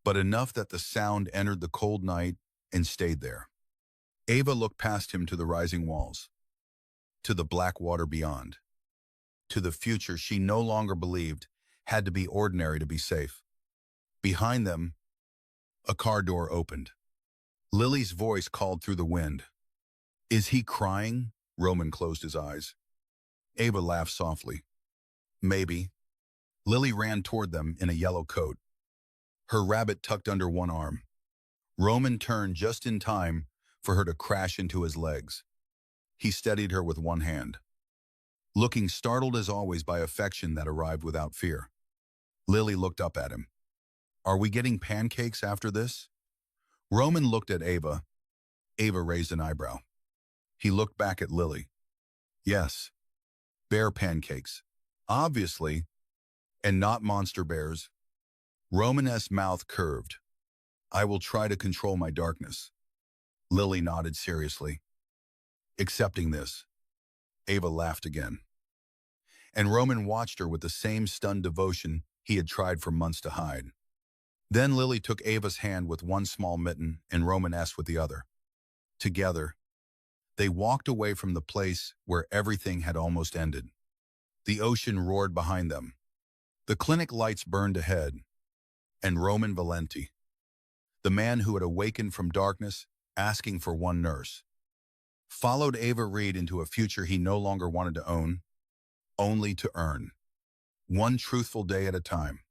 but enough that the sound entered the cold night and stayed there. Ava looked past him to the rising walls, to the black water beyond, to the future she no longer believed had to be ordinary to be safe. Behind them, a car door opened. Lily's voice called through the wind. "Is he crying?" Roman closed his eyes. Ava laughed softly. "Maybe." Lily ran toward them in a yellow coat, her rabbit tucked under one arm. Roman turned just in time for her to crash into his legs. He steadied her with one hand, looking startled as always by affection that arrived without fear. Lily looked up at him. "Are we getting pancakes after this?" Roman looked at Ava. Ava raised an eyebrow. He looked back at Lily. "Yes, bear pancakes. Obviously, and not monster bears." Roman's mouth curved. "I will try to control my darkness." Lily nodded seriously. "Accepting this." Ava laughed again. And Roman watched her with the same stunned devotion he had tried for months to hide. Then Lily took Ava's hand with one small mitten and Roman's with the other. Together, they walked away from the place where everything had almost ended. The ocean roared behind them. The clinic lights burned ahead. And Roman Valenti, the man who had awakened from darkness, asking for one nurse, followed Ava Reed into a future he no longer wanted to own, only to earn. One truthful day at a time.